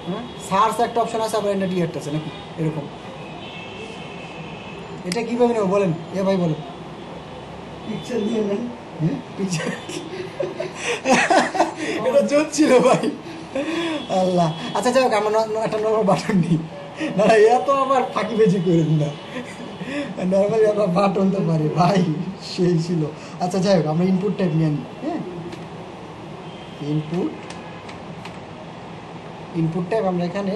হ্যাঁ, সার্চ একটা অপশন আছে, আবার এন্টার একটা আছে নাকি এরকম, এটা কীভাবে নেব বলেন, এ ভাই বলেন, পিকচার দিয়ে নেন। পিকচার এটা জোর ছিল ভাই, আল্লাহ। আচ্ছা যাই হোক, আমরা একটা নর্মাল বাটন নিই, না এত আবার ফাঁকি বেজি করেন না, নর্মালি আমরা বাটন তো পারি ভাই, সেই ছিল। আচ্ছা যাই হোক, আমরা ইনপুট টাইপ নিয়ে নিই, হ্যাঁ ইনপুট টাইপ আমরা এখানে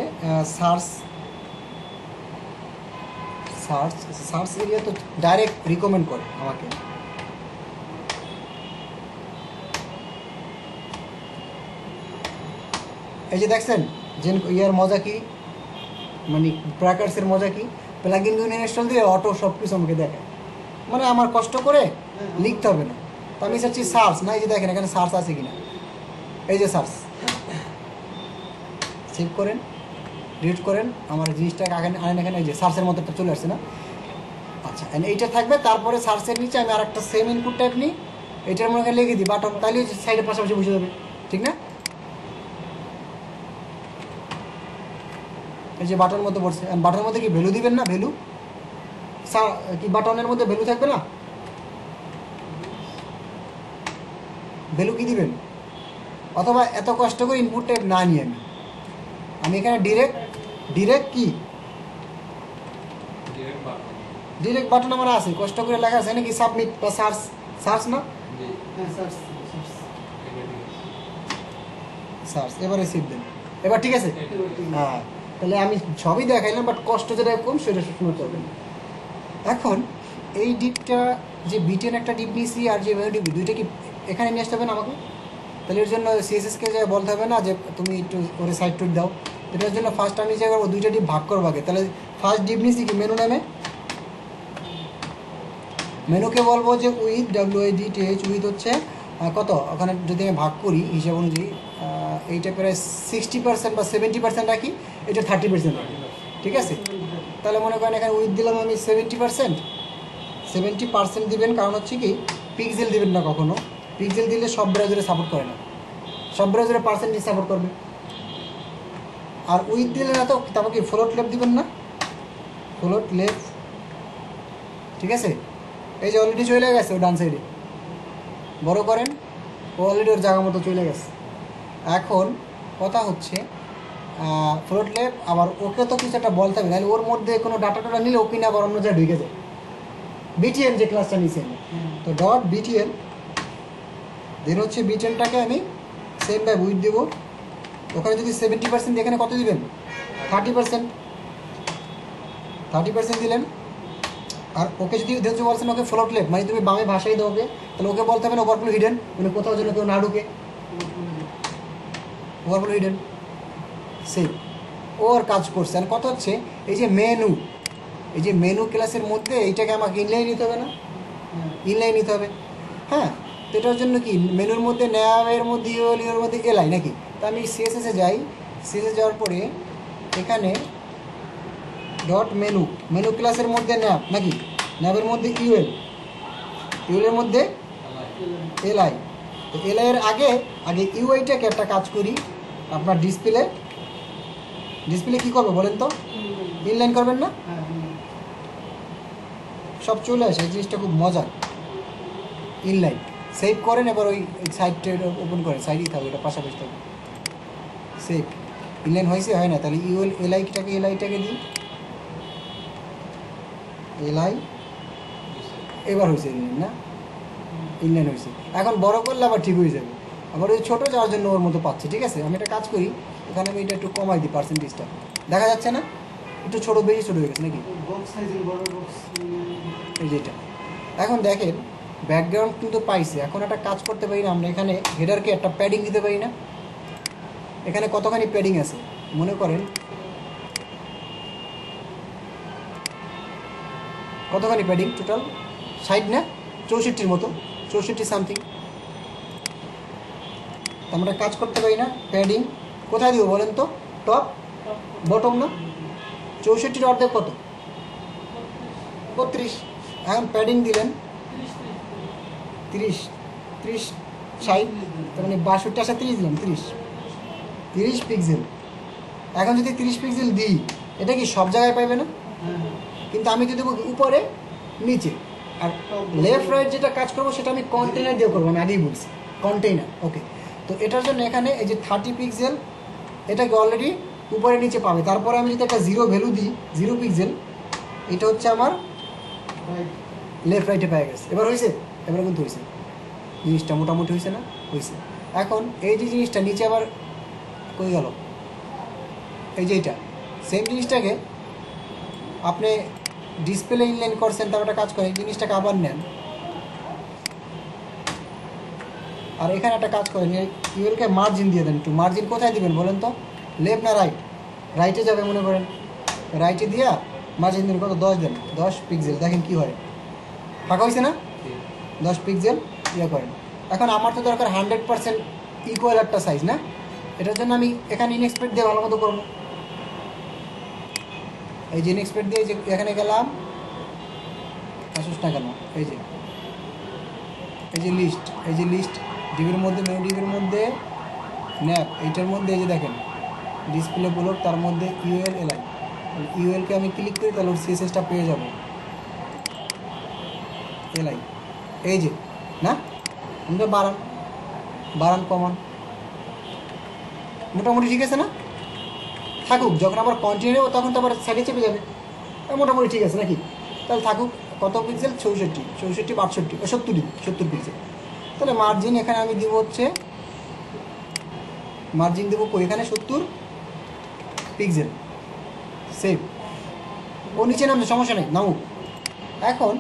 সার্চ এরিয়া তো ডাইরেক্ট রিকমেন্ড করে আমাকে, এই যে দেখছেন যে ইয়ার মজা কি, মানে ব্র্যাকার্সের মজা কি, প্লাগইন ইনস্টল দিয়ে অটো সব কিছু আমাকে দেখায়, মানে আমার কষ্ট করে লিখতে হবে না। তো আমি চাচ্ছি সার্চ, না এই যে দেখেন এখানে সার্চ আছে কিনা, এই যে সার্চ, সেভ করেন, রিড করেন, আমার জিনিসটাকে আগে আনেন, এখানে এই যে সার্চের মতো একটা চলে আসছে না। আচ্ছা, এইটা থাকবে, তারপরে সার্চের নিচে আমি আরেকটা সেম ইনপুট টাইপ নিই, এইটার মনে করে লিখে দিই বাটন, তাহলে সাইডের পাশাপাশি বুঝে যাবে, ঠিক না? এই যে বাটনের মধ্যে পড়ছে, বাটনের মধ্যে কি ভ্যালু দিবেন না, ভ্যালু কি বাটনের মধ্যে ভ্যালু থাকবে না, ভ্যালু কি দিবেন, অথবা এত কষ্ট করে ইনপুট টাইপ না নিয়ে আমি এখানে ডিরেক্ট কি ডিরেক্ট বাটন আমার আছে, কষ্ট করে লেখা আছে নাকি সাবমিট বা সার্চ না, সার্চ, এবারে সেভ দেন, এবার ঠিক আছে। হ্যাঁ, তাহলে আমি সবই দেখাইলাম, বাট কষ্ট যেটা কম সেটা সবসময় করবেন। এখন এই ডিপটা, যে বিটেন একটা ডিপ নিয়েছি আর যে ডিপ, দুইটা কি এখানে নিয়ে আসতে হবে না আমাকে, তাহলে এর জন্য সিএসএসকে যে বলতে হবে না যে তুমি একটু ওরে সাইড টুট দাও, এটার জন্য ফার্স্ট আমি যে করবো দুইটা ডিপ ভাগ করবো আগে, তাহলে ফার্স্ট ডিপ নিয়েছি কি মেনু নামে, মেনুকে বলবো যে উইথ WIDTH, উইথ হচ্ছে কত, ওখানে যদি আমি ভাগ করি হিসাব অনুযায়ী, এইটা প্রায় 60% বা 70% রাখি, এটা 30% রাখি, ঠিক আছে। তাহলে মনে করেন এখানে উইথ দিলাম আমি 70% দিবেন, কারণ হচ্ছে কি পিক্সেল দিবেন না কখনো, পিক্সেল দিলে সব ব্রাউজারে সাপোর্ট করে না, সব ব্রাউজারে পার্সেন্টেজ সাপোর্ট করবে। আর উইথ দিলে না তো, তারপর কি ফ্লোট লেফট দিবেন না, ফ্লোট লেফট, ঠিক আছে। এই যে অলরেডি চলে গেছে ও ডান সাইডে, বড় করেন, ও অলরেডি ওর জায়গা মতো চলে গেছে। এখন কথা হচ্ছে ফ্লোট লেফট, আবার ওকে তো কিছু একটা বলতে হবে, নাহলে ওর মধ্যে কোনো ডাটা নিলে ওকে না আবার অন্য জায়গায় ঢুকে যায়, বিটিএন যে ক্লাসটা নিয়েছি আমি, তো ডট বিটিএন, দেন হচ্ছে বিটিএনটাকে আমি সেম বাই উইথ দেবো, ওখানে যদি 70% এখানে কত দিবেন, 30% দিলেন। আর ওকে যদি দেখছো বলছেন ওকে ফ্লোট লেফট, মানে তুমি বামে ভাষাই দাও ওকে, তাহলে ওকে বলতে হবে না ওভারফ্লো হিডেন, মানে কোথাও যেন কেউ না ঢুকে, ওভারফ্লো হিডেন, সেই ওর কাজ করছে। আর কথা হচ্ছে এই যে মেনু ক্লাসের মধ্যে এইটাকে আমাকে ইনলাইন নিতে হবে না, ইনলাইন নিতে হবে। হ্যাঁ, তো এটার জন্য কি মেনুর মধ্যে ন্যাবের মধ্যে ইউএল মধ্যে এলআই নাকি, তো আমি সিএসএসে যাই। সিএসএস যাওয়ার পরে এখানে ডট মেনু, মেনু ক্লাসের মধ্যে ন্যাব নাকি, ন্যাবের মধ্যে ইউএলের মধ্যে এলআই। তো এলআই এর আগে আগে ইউআইটাকে একটা কাজ করি, আপনার ডিসপ্লে কী করবো বলেন তো, ইনলাইন করবেন না, সব চলে আসে। এই জিনিসটা খুব মজার। ইনলাইন সেভ করেন, এবার ওই সাইটটা ওপেন করেন, সাইডেই থাকবে, এটা পাশাপাশি থাকবে। সেভ ইনলাইন হয়েছে, হয় না, তাহলে এলআইটাকে দিই, এলআই, এবার হয়েছে ইনলাইন না, ইনলাইন হয়েছে। এখন বড় করলে আবার ঠিক হয়ে যাবে, আবার ওই ছোটো যাওয়ার জন্য ওর মতো পাচ্ছে। ঠিক আছে, আমি একটা কাজ করি, এখানে আমি এটা একটু কমাই দিই, পার্সেন্টেজটা দেখা যাচ্ছে না, একটু ছোটো, বেশি ছোটো হয়ে গেছে নাকি, এই যে এটা। এখন দেখেন ব্যাকগ্রাউন্ড কিন্তু পাইছে। এখন একটা কাজ করতে পারি না আমরা, এখানে হেডারকে একটা প্যাডিং দিতে পারি না। এখানে কতখানি প্যাডিং আছে মনে করেন, কতখানি প্যাডিং টোটাল, 60 না 64 মতো, 64 সামথিং। আমরা কাজ করতে পারি না, প্যাডিং কোথায় দিব বলেন তো, টপ বটম না, 64 অর্ধেক কত, 32। এখন প্যাডিং দিলেন 30, 60, তার মানে 62 আসা 30 দিলাম, 30 পিক্সেল। এখন যদি 30 পিক্সেল দিই, এটা কি সব জায়গায় পাইবে না, কিন্তু আমি যদি উপরে নিচে আর লেফট রাইট যেটা কাজ করবো সেটা আমি কন্টেইনার দিয়ে করবো, আমি আগেই বলছি কন্টেইনার। ওকে, তো এটার জন্য এখানে এই যে 30 পিক্সেল, এটাকে অলরেডি উপরে নিচে পাবে। তারপরে আমি যদি একটা 0 ভ্যালু দিই, 0 পিক্সেল, এটা হচ্ছে আমার লেফট রাইটে পেয়ে গেছে। এবার হয়েছে, এবার কিন্তু হয়েছে, জিনিসটা মোটামুটি হয়েছে না, হয়েছে। এখন এই যে জিনিসটা নিচে আবার কই গেল, এই যে এটা সেম জিনিসটাকে আপনি ডিসপ্লে ইনলাইন করছেন, তার একটা কাজ করে এই জিনিসটাকে আবার নেন, আর এখানে একটা কাজ করেন, ইউএলকে মার্জিন দিয়ে দেন। একটু মার্জিন কোথায় দিবেন বলেন তো, লেফট না রাইট, রাইটে যাবে মনে করেন, রাইটে দিয়া মার্জিন দিন কত, 10 দেন, 10 পিক্সেল। দেখেন কি হয়, ফাঁকা হয়েছে না, 10 পিক্সেল ইয়ে করেন। এখন আমার তো দরকার 100% ইকুয়াল একটা সাইজ না, এটার জন্য আমি এখানে ইনএক্সপেক্ট দিয়ে ভালো মতো করবো। এই যে ইনএক্সপেক্ট দিয়ে যে এখানে গেলাম, আসুস না কেন, এই যে লিস্ট, এই যে লিস্ট ডিবির মধ্যে, মেনু ডিবির মধ্যে ন্যাপ, এইটার মধ্যে এই যে দেখেন ডিসপ্লে ব্লক, তার মধ্যে ইউএল এলআই, ইউএলকে আমি ক্লিক করি তাহলে ওর সিএসএসটা পেয়ে যাবো, এলআই এই যে না, আমরা বাড়ান কমান, মোটামুটি ঠিক আছে না, থাকুক। যখন আবার কন্টিনিউ তখন তো আবার সাইডে চেপে যাবে, মোটামুটি ঠিক আছে নাকি, তাহলে থাকুক। কত পিক্সেল, 64, 62, 70 পিক্সেল। তাহলে মার্জিন এখানে আমি দিব হচ্ছে, মার্জিন দেবো কই, এখানে 70 পিক্সেল, সেভ। ও নিচে নামছে, সমস্যা নেই, নামুক। এখন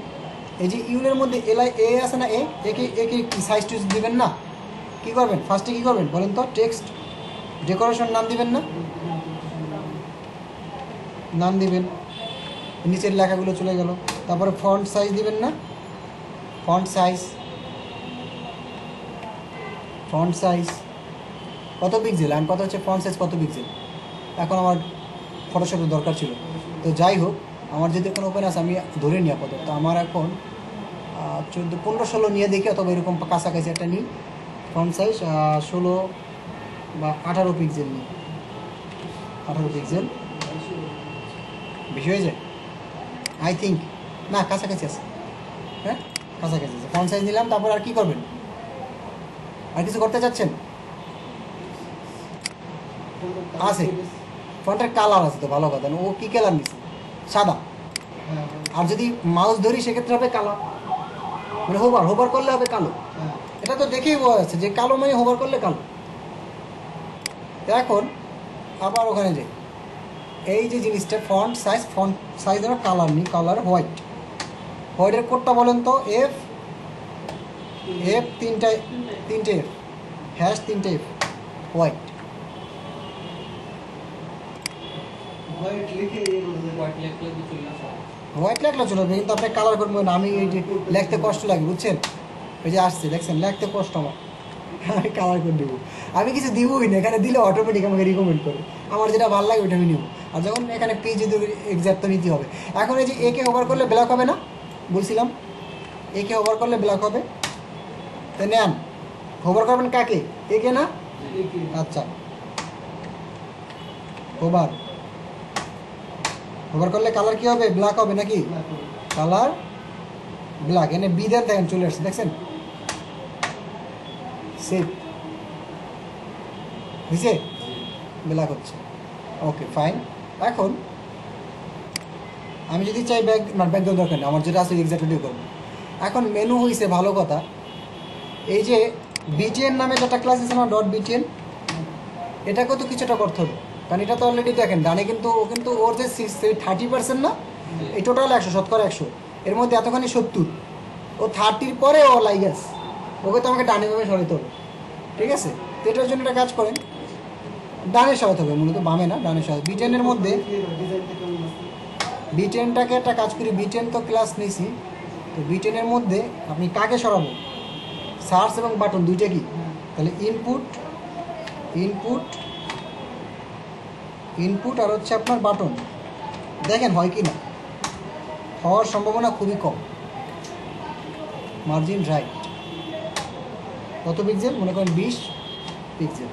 এই যে ইউলের মধ্যে এলআই এ আছে না, একে কি সাইজ টুইজ দিবেন না, কী করবেন ফার্স্টে, কী করবেন বলেন তো, টেক্সট ডেকোরেশন নাম দিবেন না, নাম দিবেন, নিচের লেখাগুলো চলে গেল। তারপরে ফন্ট সাইজ দিবেন না, ফন্ট সাইজ কত পিক্সেল, আর কত হচ্ছে ফন্ট সাইজ কত পিক্সেল। এখন আমার ফটোশপের দরকার ছিল, তো যাই হোক, আমার যদি এখন ওপেন আছে আমি ধরে নিই আপাতত, তো আমার এখন 14, 15, 16 নিয়ে দেখি, অথবা এরকম কাছাকাছি একটা নিই, ফন্ট সাইজ 16 বা 18 পিক্সেল নিই, 18 পিক্সেল বেশি হয়ে যায় আই থিঙ্ক, না কাছাকাছি আছে, হ্যাঁ কাছাকাছি আছে। ফন্ট সাইজ নিলাম, তারপর আর কি করবেন, আর কিছু করতে চাচ্ছেন, আছে ফন্টের কালার আছে তো, ভালো কথা, ও কী কালার নিচ্ছে, সাদা। আর যদি মাউস ধরি সেক্ষেত্রে হবে কালো, মানে হোভার করলে হবে কালো। এটা তো দেখেই বোঝা যাচ্ছে যে কালো মানে হোভার করলে কালো। এখন আবার ওখানে যে এই যে জিনিসটা ফন্ট সাইজ ধরো, কালার নেই, কালার হোয়াইটের কোডটা বলেন তো, এফ তিনটে এফ, হ্যাশ 3টে এফ, হোয়াইট লিখে হোয়াইট লিখলে তো চলে আসে। হোয়াইট লাগলে চলে যাবে, কিন্তু আপনি কালার করবেন না। আমি এই যে লিখতে কষ্ট লাগে বুঝছেন, ওই যে আসছে দেখছেন লিখতে কষ্ট আমার, আমি কালার করে দেবো। আমি কিছু দিবই না, এখানে দিলে অটোমেটিক আমাকে রিকমেন্ড করে, আমার যেটা ভালো লাগে ওইটা আমি নেবো। আর যখন এখানে পেজে এক্সাক্ট তো নিতে হবে। এখন এই যে একে ওভার করলে ব্ল্যাক হবে না, বলছিলাম একে ওভার করলে ব্ল্যাক হবে, তাই নেন। ওভার করবেন কাকে, একে না? আচ্ছা ওভার ওভার করলে কালার কি হবে, ব্ল্যাক হবে নাকি? Colour black. এনে বি দেন, দেখেন চলে আসছে দেখছেন, সেভ হয়েছে, ব্ল্যাক হচ্ছে। Okay fine. এখন আমি যদি চাই ব্যাগ না, ব্যাগ দেওয়ার দরকার নেই, আমার যেটা আছে এক্সাক্টলি করবো। এখন মেনু হয়েছে ভালো কথা, এই যে বিটিএন নামে যেটা ক্লাস আছে না, ডট বিটিএন, এটাকেও তো কিছুটা করতে হবে, কারণ এটা তো অলরেডি দেখেন ডানে, কিন্তু ও কিন্তু ওর যে 30% না, এই টোটাল 100, শতকরা 100, এর মধ্যে এতখানি 70, ও 30-র পরে ও লাইগাস, ওকে তো আমাকে ডানে ভাবে সরাইতে হবে, ঠিক আছে? তো এটার জন্য একটা কাজ করেন, ডানে সরাতে হবে, মূলত বামে না, ডানে সরাতে। বিটেনের মধ্যে বিটেনটাকে একটা কাজ করি, বিটেন তো ক্লাস নিয়েছি, তো বিটেনের মধ্যে আপনি কাকে সরাবো, সার্চ এবং বাটন দুইটা কি, তাহলে ইনপুট ইনপুট ইনপুট আর হচ্ছে আপনার বাটন, দেখেন হয় কি না, হওয়ার সম্ভাবনা খুবই কম। মার্জিন রাইট কত পিক্সেল, মনে করেন 20 পিক্সেল,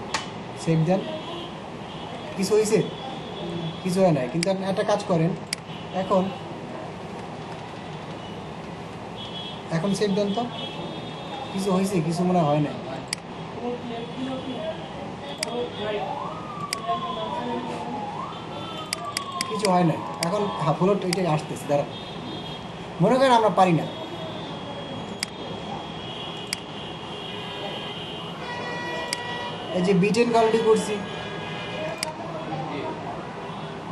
সেভ দেন। কিছু হয়েছে? কিছু হয় নাই, কিন্তু আপনি একটা কাজ করেন, এখন এখন সেভ দেন তো, কিছু হয়েছে? কিছু মনে হয় না, কিছু হয় না। এখন ফ্লোট এটাই আসতেছে, দাঁড়া, মনে করেন আমরা পারি না, এই যে বিটেন অলরেডি করছি,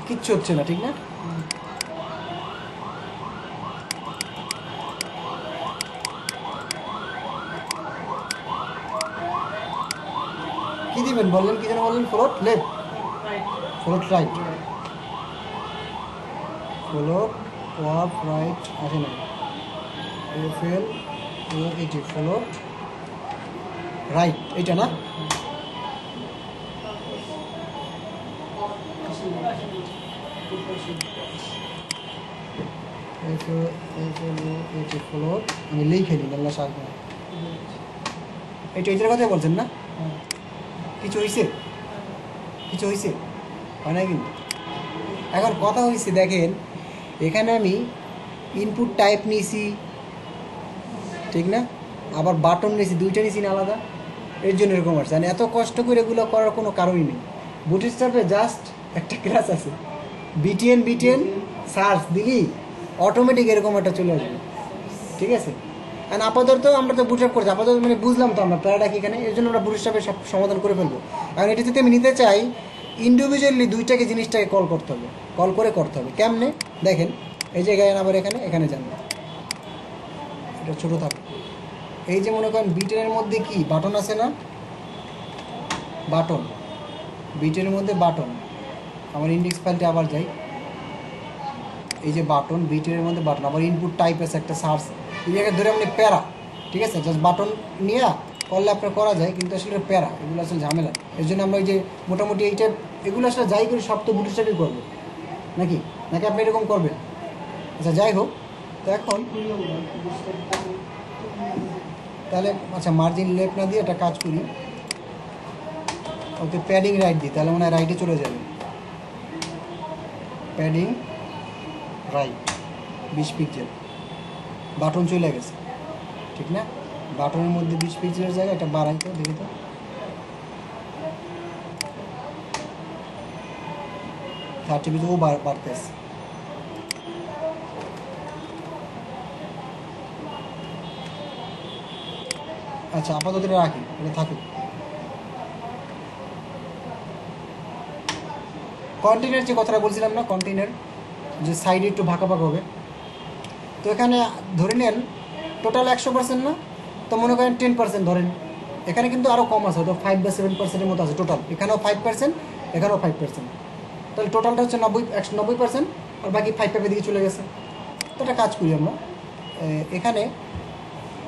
কিচ্ছু হচ্ছে না, ঠিক না? কি দিবেন বললেন, কি যেন বললেন, float left, float right, float warp right আসে না, এফএল ও এটি ফ্লোট রাইট, এটা না? ফ্লোট আমি লিখে নিন, আল্লাহ সাহায্য। এটা এটার কথাই বলছেন না? কিছু হয়েছে? কিছু হয়েছে? হয় না কিন্তু। এখন কথা হয়েছে দেখেন, এখানে আমি ইনপুট টাইপ নিয়েছি, ঠিক না? আবার বাটন নিয়েছি, দুইটা নিয়েছি না আলাদা, এর জন্য এরকম আসছে। আর এত কষ্ট করে এগুলো করার কোনো কারণই নেই। বুটস্ট্র্যাপে জাস্ট একটা ক্লাস আছে, বিটিএন সার্চ দিলি অটোমেটিক এরকম একটা চলে আসবে, ঠিক আছে? আর আপাতত আমরা তো বুটস্ট্র্যাপ করছি, আপাতত মানে বুঝলাম তো আমরা প্যারাটা কি এখানে, এর জন্য আমরা বুটস্ট্র্যাপের সব সমাধান করে ফেলবো। আর এটা যদি আমি নিতে চাই, ইন্ডিভিজুয়ালি দুইটাকে জিনিসটাকে কল করতে হবে, কল করে করতে হবে। কেমনে দেখেন, এই জায়গায় আবার এখানে যান, এটা ছোটো থাকে। এই যে মনে করেন বিটেনের মধ্যে কি বাটন আছে না, বাটন, বিটের মধ্যে বাটন, আমার ইন্ডেক্স ফাইলটা আবার যাই, এই যে বাটন, বিটের মধ্যে বাটন, আবার ইনপুট টাইপ আছে একটা সার্চ, এই জায়গায় ধরে আপনি প্যারা, ঠিক আছে? জাস্ট বাটন নিয়ে করলে আপনার করা যায়, কিন্তু আসলে প্যারা, এগুলো আসলে ঝামেলা। এর জন্য আমরা এই যে মোটামুটি এইটা, এগুলো আসলে যাই করি সব তো বুটস্ট্র্যাপই করবো নাকি, নাকি আপনি এরকম করবেন? আচ্ছা যাই হোক, তো এখন তাহলে আচ্ছা মার্জিন লেফট না দিয়ে একটা কাজ করি, ওকে প্যাডিং রাইট দিই, তাহলে মনে হয় রাইটে চলে যাবে, প্যাডিং রাইট 20 পিক্সেল, বাটন চলে গেছে, ঠিক না? বাটনের মধ্যে 20 পিক্সেলের জায়গায় এটা বাড়াই তো, দেখি তো, ও বাড়তেছে। আচ্ছা আপাতত এটা রাখি, এটা থাকুক। কন্টেনার যে কথাটা বলছিলাম না, কন্টেনার যে সাইডে একটু ভাঁকা ভাঁকা হবে, তো এখানে ধরে নেন টোটাল 100% না, তো মনে করেন 10% ধরেন, এখানে কিন্তু আরও কম আছে, তো 5 বা 7%-এর মতো আছে টোটাল, এখানেও 5%, এখানেও 5%, তাহলে টোটালটা হচ্ছে 90%, আর বাকি 5 দিকে চলে গেছে। তো একটা কাজ করি আমরা, এখানে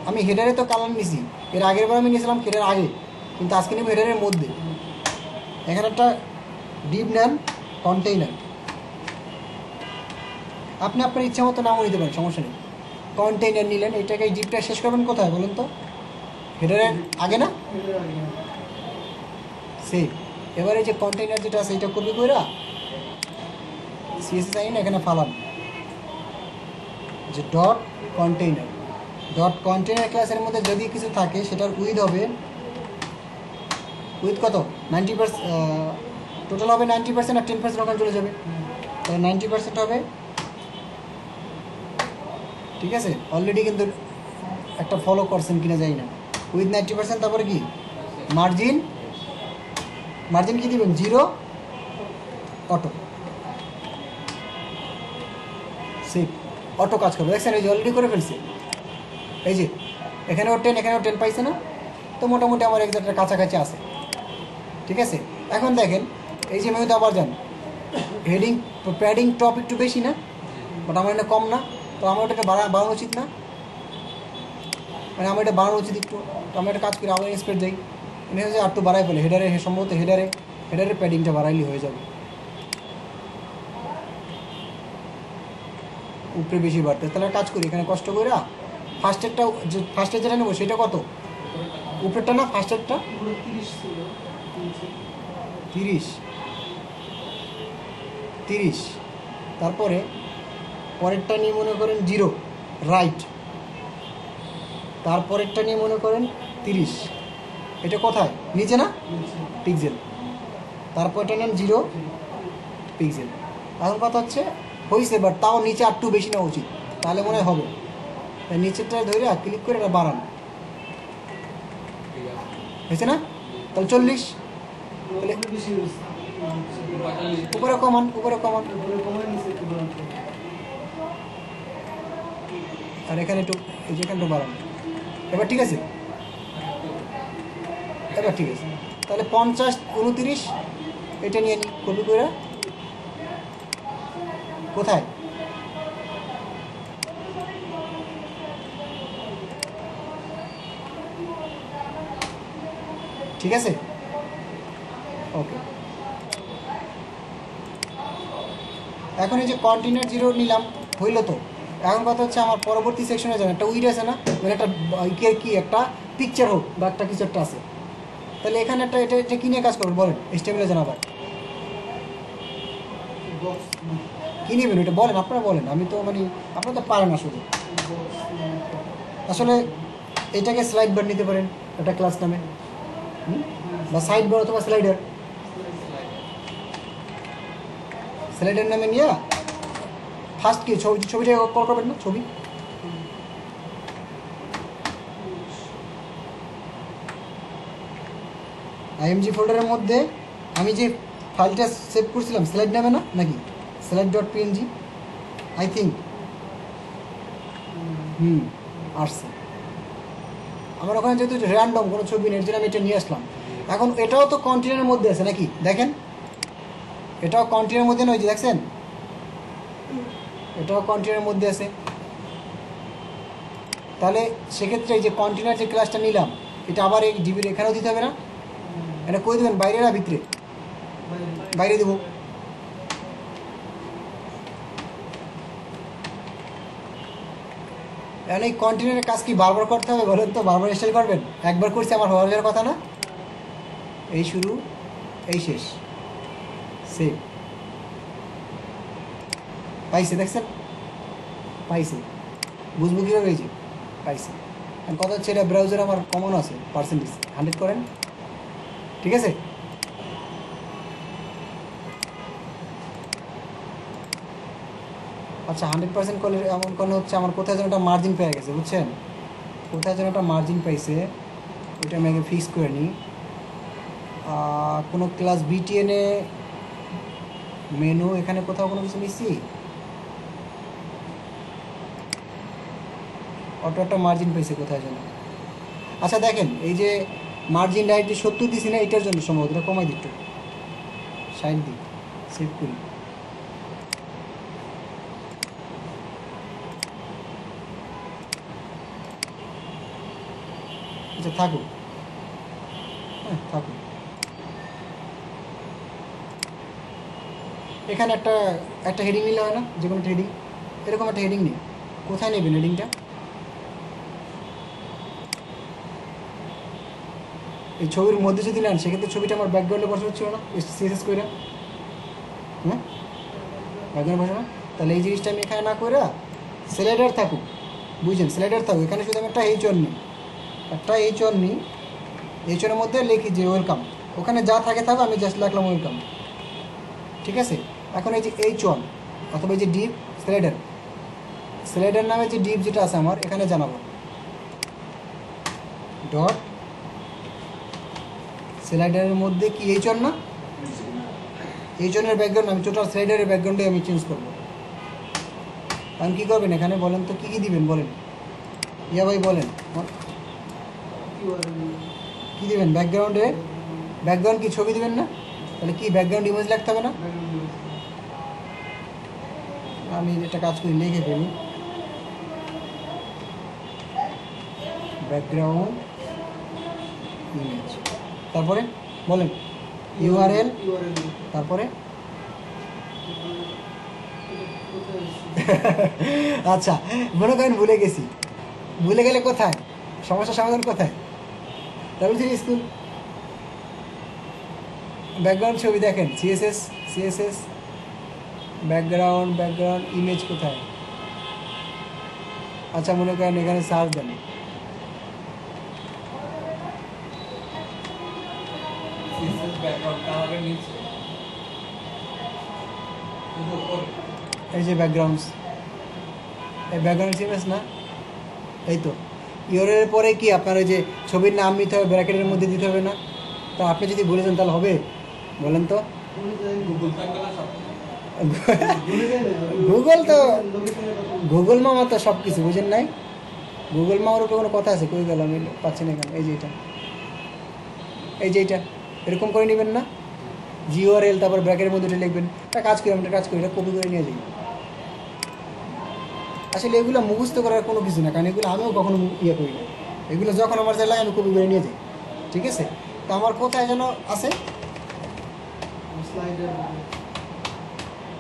আমি হেডারে তো কালার নিছি, এর আগের বার আমি নিয়েছিলাম হেডার আগে, কিন্তু আজকে নেব হেডারের মধ্যে। এখানে একটা ডিপ নেন, কন্টেইনার, আপনি আপনার ইচ্ছা মতো নামও নিতে পারেন, সমস্যা নেই। কন্টেইনার নিলেন, এটাকে ডিপটা শেষ করবেন কোথায় বলুন তো? হেডারের আগে না? সেই এবারে যে কন্টেইনার যেটা আছে এটা করবি কইরা সিএসএস আইন এখানে ফালান, যে ডট কন্টেইনার। ডট কন্টেইনার ক্লাসের মধ্যে যদি কিছু থাকে সেটার উইথ হবে, উইথ কত 90%, টোটাল হবে 90% আর 10% ওখানে চলে যাবে, তাহলে 90% হবে। ঠিক আছে, অলরেডি কিন্তু একটা ফলো করছেন কিনা যাই না। উইথ 90%, তারপরে কি মার্জিন, মার্জিন কি দিবেন 0 অটো, সেভ অটো কাজ করবে। দেখছেন এই যে অলরেডি করে ফেলছে, এই যে এখানেও 10 এখানেও 10 পাইছে না, তো মোটামুটি আমার এক্সাক্টের কাছাকাছি আছে। ঠিক আছে, এখন দেখেন এই যে মেনুতে আবার যান, হেডিং প্যাডিং টপ একটু বেশি না, বাট আমার এটা কম না, তো আমার ওটা বাড়ানো উচিত না, মানে আমার এটা বাড়ানো উচিত একটু। তো আমরা একটা কাজ করি, আবার স্পেড যাই, এনে হচ্ছে আর একটু বাড়াই ফেলে হেডারে, সম্ভবত হেডারের প্যাডিংটা বাড়াইলে হয়ে যাবে, উপরে বেশি বাড়তে। তাহলে কাজ করি এখানে কষ্ট করে ফার্স্টেরটা, যে ফার্স্টের যেটা নেবো সেটা কত, উপরেরটা না ফার্স্টেরটা 30, তারপরে পরেরটা নিয়ে মনে করেন 0 রাইট, তারপরেরটা নিয়ে মনে করেন 30, এটা কোথায় নিচে না পিক্সেল, তারপরটা নেন 0 পিক্সেল। এখন কথা হচ্ছে হয়েছে, বাট তাও নিচে আর একটু বেশি নেওয়া উচিত, তাহলে মনে হবে। তাই নিচেরটা ধরে ক্লিক করে এটা বাড়ান, হয়েছে না? তাহলে 40, তাহলে উপরে কমান, আর এখানে একটু এই যে এখানটা বাড়ান। এবার ঠিক আছে, এবার ঠিক আছে, তাহলে 50 29 এটা নিয়ে নিই, কপি করে কোথায়, ঠিক আছে, ওকে। এখন এই যে কন্টেইনার 0 নিলাম, হইল তো। এখন কথা হচ্ছে আমার পরবর্তী সেকশনে যাবেন, একটা উইড আছে না, মানে একটা কি একটা পিকচার হোক বা একটা কিছু একটা আছে, তাহলে এখানে একটা এটা কি নিয়ে কাজ করবেন বলেন, স্টেবিলাইজার আবার কী নেবেন ওইটা বলেন, আপনারা বলেন, আমি তো মানে আপনারা তো পারেন আসলে। আসলে এটাকে স্লাইড বার নিতে পারেন একটা ক্লাস নামে, বা সাইড বার অথবা স্লাইডার নামে নিয়ে ফার্স্ট কি ছবিটা কল করবেন না, ছবি আইএমজি ফোল্ডারের মধ্যে আমি যে ফাইলটা সেভ করছিলাম স্লাইড নামে না নাকি, slide.png আই থিঙ্ক, আসছে আমার ওখানে, যেহেতু র্যান্ডম কোনো ছবি নেই, জন্য আমি এটা নিয়ে আসলাম। এখন এটাও তো কন্টেনারের মধ্যে আছে নাকি, দেখেন এটাও কন্টেনারের মধ্যে নয়, যে দেখছেন এটাও কন্টেনারের মধ্যে আছে। তাহলে সেক্ষেত্রে এই যে কন্টেনার যে ক্লাসটা নিলাম, এটা আবার এই জিবির এখানেও দিতে হবে না, এটা কই দেবেন, বাইরে না ভিতরে, বাইরে দেবো। এখন এই কন্টেনারের কাজ কি বারবার করতে হবে বলেন তো, বারবার ইনস্টল করবেন? একবার করছি আমার হওয়ার যাওয়ার কথা না, এই শুরু এই শেষ, সেভ পাইছে, দেখছেন পাইছে, বুঝবো কীভাবে হয়েছে, পাইছে। এখন কথা হচ্ছে এটা ব্রাউজার আমার কমন আছে, পার্সেন্টেজ 100 করেন, ঠিক আছে। আচ্ছা 100% করলে এমন কোনো হচ্ছে আমার কোথায় যেন একটা মার্জিন পেয়ে গেছে, বুঝছেন, কোথায় যেন একটা মার্জিন পাইছে, ওইটা আমি আগে ফিক্স করে নিই। কোনো ক্লাস বিটিএনে মেনু, এখানে কোথাও কোনো কিছু নিচ্ছি, অটো একটা মার্জিন পাইছে কোথায় যেন। আচ্ছা দেখেন এই যে মার্জিন ডাইরেক্টলি 70 দিছি না, এটার জন্য সম্ভবত এটা কমাই দিত, 60 দিই, সেভ করি। আচ্ছা থাকুক, হ্যাঁ থাকুক। এখানে একটা একটা হেডিং নিলে হয় না, যে কোনো একটা হেডিং, এরকম একটা হেডিং নিই। কোথায় নেবেন হেডিংটা? এই ছবির মধ্যে যদি নেন সেক্ষেত্রে ছবিটা আমার ব্যাকগ্রাউন্ডে বসা হচ্ছিল না সিএসএস করে, হ্যাঁ ব্যাকগ্রাউন্ডে বসে না। তাহলে এই জিনিসটা আমি এখানে না করে স্লাইডার থাকুক, বুঝছেন, স্লাইডার থাকুক। এখানে শুধু আমি একটা এইচ1 নিই, একটা এইচ1 নিই, এইচ1 এর মধ্যে লিখি যে ওয়েলকাম, ওখানে যা থাকে থাকো, আমি জাস্ট লিখলাম ওয়েলকাম, ঠিক আছে। এখন এই যে এইচ1 অথবা এই যে ডিপ স্লাইডার, স্লাইডার নামে যে ডিপ যেটা আছে আমার এখানে জানাবো ডট স্লাইডারের মধ্যে কি এইচ1 না, এইচ1 এর ব্যাকগ্রাউন্ড আমি টোটাল স্লাইডারের ব্যাকগ্রাউন্ডে আমি চেঞ্জ করবো। আমি কী করবেন এখানে বলেন তো, কী কী দিবেন বলেন, ইয়া ভাই বলেন কী দিবেন ব্যাকগ্রাউন্ডে? ব্যাকগ্রাউন্ড কি ছবি দিবেন না? তাহলে কি ব্যাকগ্রাউন্ড ইমেজ লিখতে হবে না? আমি একটা কাজ করি, লিখে ফেলি ব্যাকগ্রাউন্ড ইমেজ, তারপরে বলেন ইউআরএল, তারপরে আচ্ছা মনে করেন ভুলে গেছি, ভুলে গেলে কোথায় সমস্যার সমাধান কোথায়? ডাব্লিউ3 স্কুল ব্যাকগ্রাউন্ড ছবি দেখেন, সিএসএস ব্যাকগ্রাউন্ড ইমেজ কোথায়? আচ্ছা মনে করেন এখানে সার্চ দেন, এই যে ব্যাকগ্রাউন্ডস, এই ব্যাকগ্রাউন্ড ইমেজ না, এই তো ইউরের পরে কি আপনার ওই যে ছবির নাম নিতে হবে, ব্র্যাকেটের মধ্যে দিতে হবে না? তো আপনি যদি ভুলে যান তাহলে হবে বলেন তো? গুগল তো গুগল মামা তো সব কিছু, বুঝেন নাই? গুগল মামার উপরে কোনো কথা আছে? কই গেল, আমি পাচ্ছি না এখানে। এই যে এটা, এই যে এটা এরকম করে নেবেন না, জিওআরএল তারপর ব্র্যাকেটের মধ্যে লিখবেন। একটা কাজ করি, এটা কপি করে নিয়ে যাই। আসলে এগুলো মুখস্থ করার কোনো কিছু না, কারণ এগুলো আমিও কখনো ইয়ে করি না, এগুলো যখন আমার যা লাগে আমি কপি করে নিয়ে যাই, ঠিক আছে। তো আমার কোথায় যেন আছে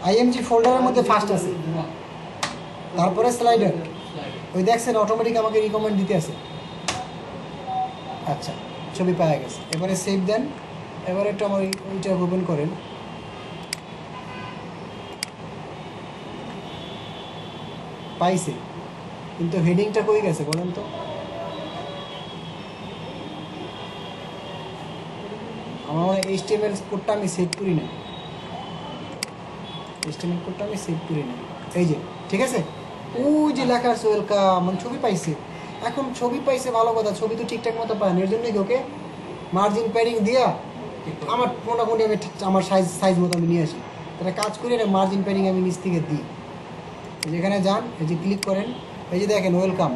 আইএমজি ফোল্ডারের মধ্যে ফার্স্ট আছে, তারপরে স্লাইডার, ওই দেখছেন অটোমেটিক আমাকে রিকমেন্ড দিতে আছে। আচ্ছা ছবি পাওয়া গেছে, এবারে সেভ দেন। এবারে একটু আমার ওইটা ওপেন করেন, পাইছে, কিন্তু হেডিংটা কই গেছে বলেন তো? আমার মনে হয় HTML কোডটা আমি সেভ করি না, HTML কোডটা আমি সেভ করি না। এই যে ঠিক আছে, ওই যে লেখা আছে ওয়েলকাম, মানে ছবি পাইছে। এখন ছবি পাইছে ভালো কথা, ছবি তো ঠিকঠাক মতো পায় না, এর জন্যই ওকে মার্জিন প্যাডিং দিয়া আমার মোটামুটি আমি আমার সাইজ মতো আমি নিয়ে আসি। তাহলে কাজ করি না, মার্জিন প্যাডিং আমি নিচ থেকে দিই। যেখানে যান, এই যে ক্লিক করেন, এই যে দেখেন ওয়েলকাম,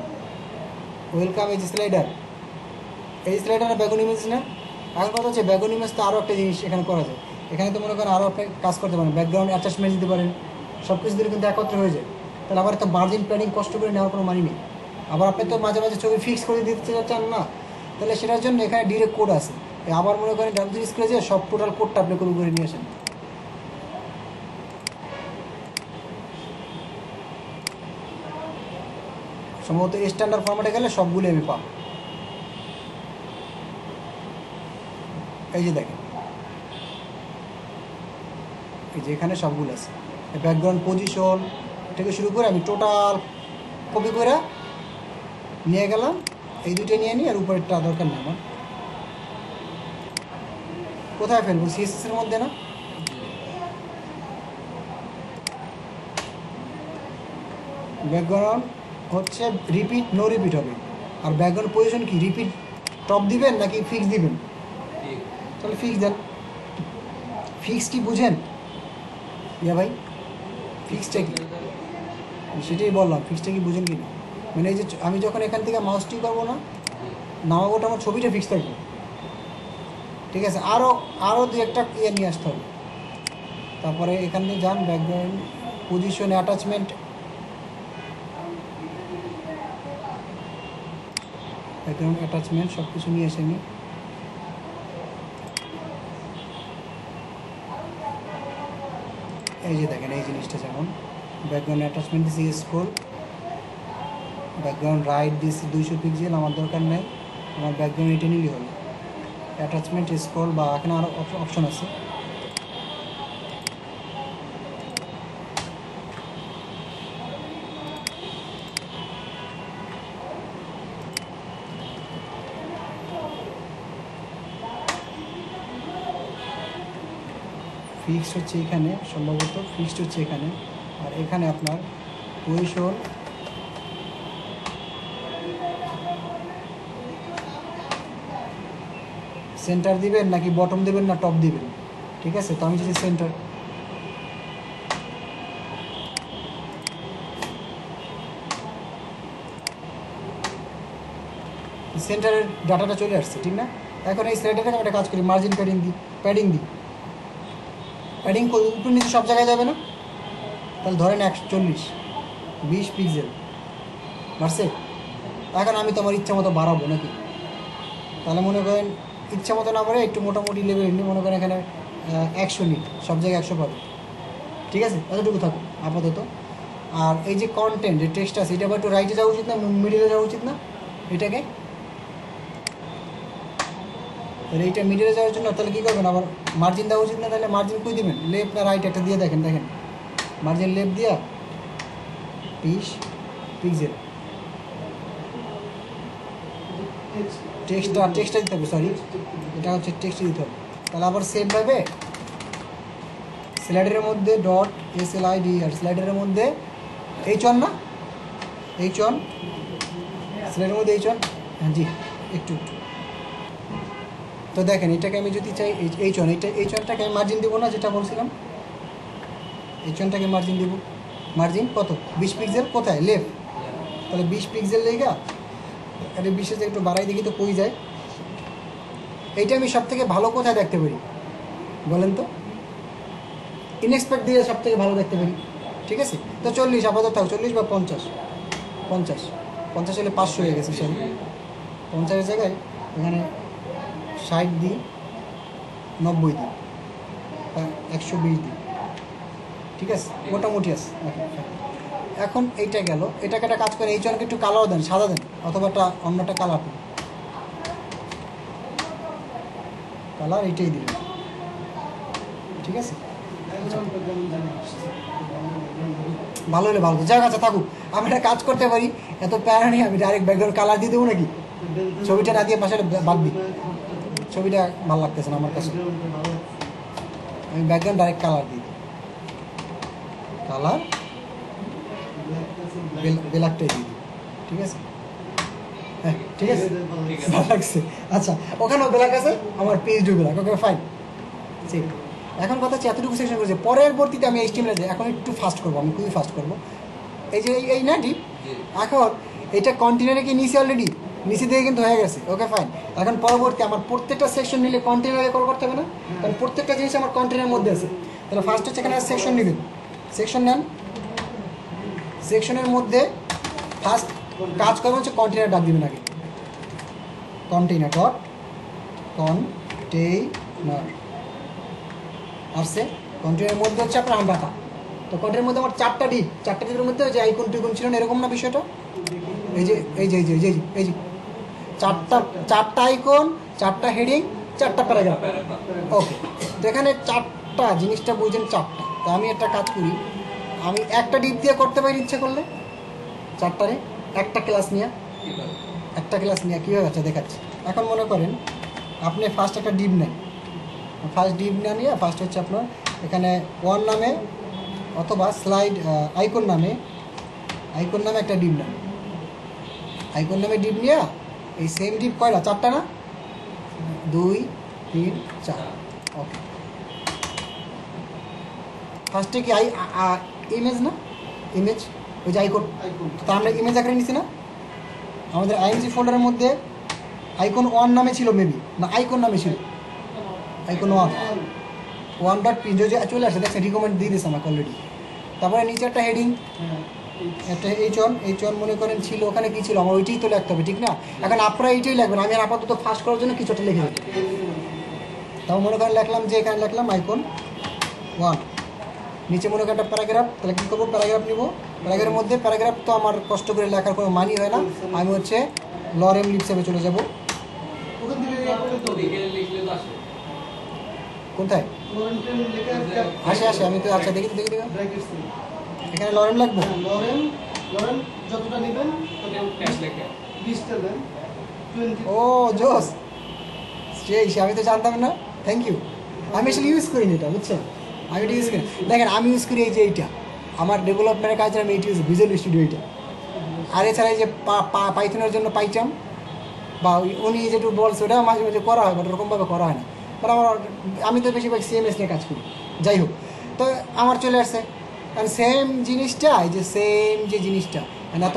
এই যে স্লাইডার, এই স্লাইডারের ব্যাকগ্রাউন্ড ইমেজ না। এখন কথা হচ্ছে ব্যাকগ্রাউন্ড ইমেজ তো আরও একটা জিনিস এখানে করা যায়। এখানে তো মনে করেন আরও আপনি কাজ করতে পারেন, ব্যাকগ্রাউন্ড অ্যাটাচমেন্ট দিতে পারেন, সব কিছু দিলে কিন্তু একত্রে হয়ে যায়। তাহলে আবার তো মার্জিন প্যাডিং কষ্ট করে নেওয়ার কোনো মানে নেই। আবার আপনি তো মাঝে মাঝে ছবি ফিক্স করে দিতে চান না, তাহলে সেটার জন্য এখানে ডিরেক্ট কোড আছে। আবার মনে করেন ডাব্লিউ3 স্ক্রিনে যে সব টোটাল কোডটা আপনি কপি করে নিয়ে আসেন। সম্ভবত স্ট্যান্ডার্ড ফরম্যাটে গেলে সবগুলো আমি পাবো। এই যে দেখেন, এই যে এখানে সবগুলো আছে, ব্যাকগ্রাউন্ড পজিশন থেকে শুরু করে আমি টোটাল কপি করে নিয়ে গেলাম। এই দুটো নিয়ে নিই, আর উপরেরটা দরকার নেই আমার। কোথায় ফেলবো? সিএসএস এর মধ্যে না? ব্যাকগ্রাউন্ড হচ্ছে রিপিট, নো রিপিট হবে। আর ব্যাকগ্রাউন্ড পজিশন কি রিপিট টপ দিবেন নাকি ফিক্স দিবেন? তাহলে ফিক্স দেন। ফিক্স কি বুঝেন ইয়া ভাই? ফিক্সটা কি সেটাই বললাম, ফিক্সটা কি বুঝেন কি না? মানে এই যে আমি যখন এখান থেকে মাউসটি করবো না, নামাবোটা আমার ছবিটা ফিক্স থাকবে, ঠিক আছে। আরও দু একটা ইয়ে নিয়ে আসতে হবে। তারপরে এখান থেকে যান, background position attachment, background attachment সব কিছু নিয়ে এসে আমি এই যে দেখেন এই জিনিসটা যেমন ব্যাকগ্রাউন্ড অ্যাটাচমেন্ট দিয়েছি স্ক্রোল, ব্যাকগ্রাউন্ড রাইট দিয়েছি 200 পিক্সেল, আমার দরকার নেই, আমার ব্যাকগ্রাউন্ড এটা নিলেই হলো। অ্যাটাচমেন্ট স্ক্রোল বা এখানে আরও অপশন আছে, ফিক্সড হচ্ছে এখানে, সম্ভবত ফিক্সড হচ্ছে এখানে, আর এখানে আপনার পজিশন সেন্টার দিবেন নাকি বটম দিবেন না টপ দিবেন, ঠিক আছে। তো আমি যদি সেন্টার, সেন্টারের ডাটাটা চলে আসছে, ঠিক না। এখন এই স্লাইডারে আমি একটা কাজ করি, মার্জিন প্যাডিং দিই, প্যাডিং উপর নিচে সব জায়গায় যাবে না, তাহলে ধরেন 140 20 পিক্সেল বাড়ছে। এখন আমি তো আমার ইচ্ছা মতো বাড়াবো নাকি, তাহলে মনে করেন ইচ্ছা মতো না বাড়ে একটু মোটামুটি লেভেল নিই, মনে করেন এখানে 100 নিই, সব জায়গায় 100 পাবে, ঠিক আছে, এতটুকু থাকুক আপাতত। আর এই যে কন্টেন্ট যে টেক্সট আছে এটা আবার একটু রাইটে যাওয়া উচিত না মিডিলে যাওয়া উচিত না, এটাকে তাহলে এইটা মিডিলে যাওয়ার জন্য তাহলে কী করবেন, আবার মার্জিন দেওয়া উচিত না, তাহলে মার্জিন কই দেবেন, লেফট না রাইট একটা দিয়ে দেখেন মার্জিন লেফট দিয়া 20 পিক্সেল, টেক্সটটা দিতে হবে, সরি এটা হচ্ছে টেক্সট দিতে হবে। তাহলে আবার সেভ ভাবে স্লাইডারের মধ্যে ডট SLID আর স্লাইডারের মধ্যে H1 না H1, স্লাইডারের মধ্যে H1, হ্যাঁ জি একটু তো দেখেন এটাকে আমি যদি চাই H1, H1টাকে আমি মার্জিন দেবো না, যেটা বলছিলাম H1টাকে মার্জিন দেবো, মার্জিন কত 20 পিক্সেল, কোথায় লেফট, তাহলে 20 পিক্সেল লেগা আরে 20 একটু বাড়াই দেখি তো কই যায়। এইটা আমি সব থেকে ভালো কোথায় দেখতে পারি বলেন তো, ইনএক্সপেক্ট দিয়ে সব থেকে ভালো দেখতে পারি, ঠিক আছে। তো 40 আপাতত থাক, 40 বা 50 হলে 500 হয়ে গেছে, সরি 50-এর জায়গায় এখানে 60 দিই, 90 দিই, 120 দিই, ঠিক আছে, মোটামুটি আছে। এখন এইটা গেল, এটাকে একটা কাজ করে H1কে একটু কালার দেন, সাদা দেন, অথবা অন্যটা কালার এইটাই দিলেন, ঠিক আছে। ভালো হলে ভালো, যাক আচ্ছা থাকুক, আমি একটা কাজ করতে পারি, এত প্যারা নেই, আমি ডাইরেক্ট ব্যাকগ্রাউন্ড কালার দিয়ে দেবো নাকি, ছবিটা না দিয়ে পাশে বাদ দিই, ছবিটা ভালো লাগতেছে না আমার কাছে, আমি ব্যাকগ্রাউন্ড ডাইরেক্ট কালার দিই, কালার ব্ল্যাকটাই দিই, ঠিক আছে, হ্যাঁ ঠিক আছে, ভালো লাগছে। আচ্ছা ওখানেও ব্ল্যাক আছে, আমার PhD ব্ল্যাক, ওকে ফাইন, ঠিক। এখন কথা হচ্ছে এতটুকু সেকশন করেছে, পরবর্তীতে আমি HTML এখন একটু ফাস্ট করবো, আমি খুবই ফাস্ট করবো। এই যে এই না ডিপ, এখন এটা কন্টেনারে কি নিচে অলরেডি নিচে দিয়ে কিন্তু হয়ে গেছে, ওকে ফাইন। এখন পরবর্তী আমার প্রত্যেকটা সেকশন নিলে কন্টেনারে কল করতে হবে না, কারণ প্রত্যেকটা জিনিস আমার কন্টেনারের মধ্যে আছে। তাহলে ফার্স্ট হচ্ছে এখানে সেকশন নেবেন, সেকশন নেন, সেকশনের মধ্যে ফার্স্ট কাজ করবেন হচ্ছে কন্টেনার ডাক দিবেন আগে, কন্টেনার ডট কন্টেনার আসছে, কন্টেনারের মধ্যে হচ্ছে আপনার ডাটা। তো কন্টেনারের মধ্যে আমার 4টা ডিপের মধ্যে যে আইকন টিকন ছিল না, এরকম না বিষয়টা, এই যে চারটা আইকন, 4টা হেডিং, 4টা প্যারাগ্রাফ, ওকে। তো এখানে 4টা জিনিসটা বুঝছেন, 4টা। তো আমি একটা কাজ করি, আমি একটা ডিপ দিয়ে করতে পারি ইচ্ছে করলে, 4টারে একটা ক্লাস নিয়ে কীভাবে আচ্ছা দেখাচ্ছি। এখন মনে করেন আপনি ফার্স্ট একটা ডিপ নেন, ফার্স্ট ডিপ না নিয়ে ফার্স্ট হচ্ছে আপনার এখানে 1 নামে অথবা স্লাইড আইকন নামে একটা ডিপ নেন, আইকন নামে ডিপ নিয়ে এই সেম ডিপ কয়টা, 4টা না, 2 3 4, ওকে। ফার্স্টে কি ইমেজ না, ইমেজ ওই যে আইকন, তা আমরা ইমেজ আকারে নিছি না, আমাদের IMG ফোল্ডারের মধ্যে আইকন 1 নামে ছিল, মেবি না আইকন নামে ছিল, আইকন 1.png চলে আসে, দেখছেন রিকমেন্ড দিয়ে দিয়েছে আমাকে অলরেডি। তারপরে নিচে একটা হেডিং, একটা এইচ ওয়ান মনে করেন ছিল, ওখানে কী ছিল আমার ওইটাই তো লিখতে হবে, ঠিক না? এখন আপনারা এইটাই লিখবেন, আমি আর আপাতত ফার্স্ট করার জন্য কিছুটা লিখে দেবো। তাও মনে করেন লিখলাম যে এখানে লিখলাম আইকন 1, নিচে মনে করেন একটা প্যারাগ্রাফ, তাহলে কী করবো, প্যারাগ্রাফ নিব। প্যারাগ্রাফের মধ্যে প্যারাগ্রাফ তো আমার কষ্ট করে লেখার কোনো মানি হয় না, আমি হচ্ছে লরেম লিপসেপে চলে যাব। ওখান থেকে লিখলে তো আসে। কোথায় লরেন লেখা আসে আমি তো আচ্ছা দেখি ব্র্যাকেটস এখানে লরেম লাগবে। লরেন যতটা নেবেন ক্যাশ লেখা 20টা দেন 20 ও জোস, সেই আমি তো জানতাম না, থ্যাংক ইউ। আমি আসলে ইউজ করি না এটা, বুঝছেন, আমি এটা ইউজ করি। দেখেন আমি ইউজ করি এই যে এইটা, আমার ডেভেলপমেন্টের কাজে আমি এইটা ইউজ, ভিজুয়াল স্টুডিও এইটা। আর এছাড়া এই যে পাইথনের জন্য পাইটাম, বা উনি যেটু বলছে ওটা মাঝে মাঝে করা হয়, বাট ওরকমভাবে করা হয় না। বাট আমি তো বেশিরভাগ সিএমএস নিয়ে কাজ করি। যাই হোক, তো আমার চলে আসছে কারণ সেম জিনিসটা, এই যে সেম যে জিনিসটা এত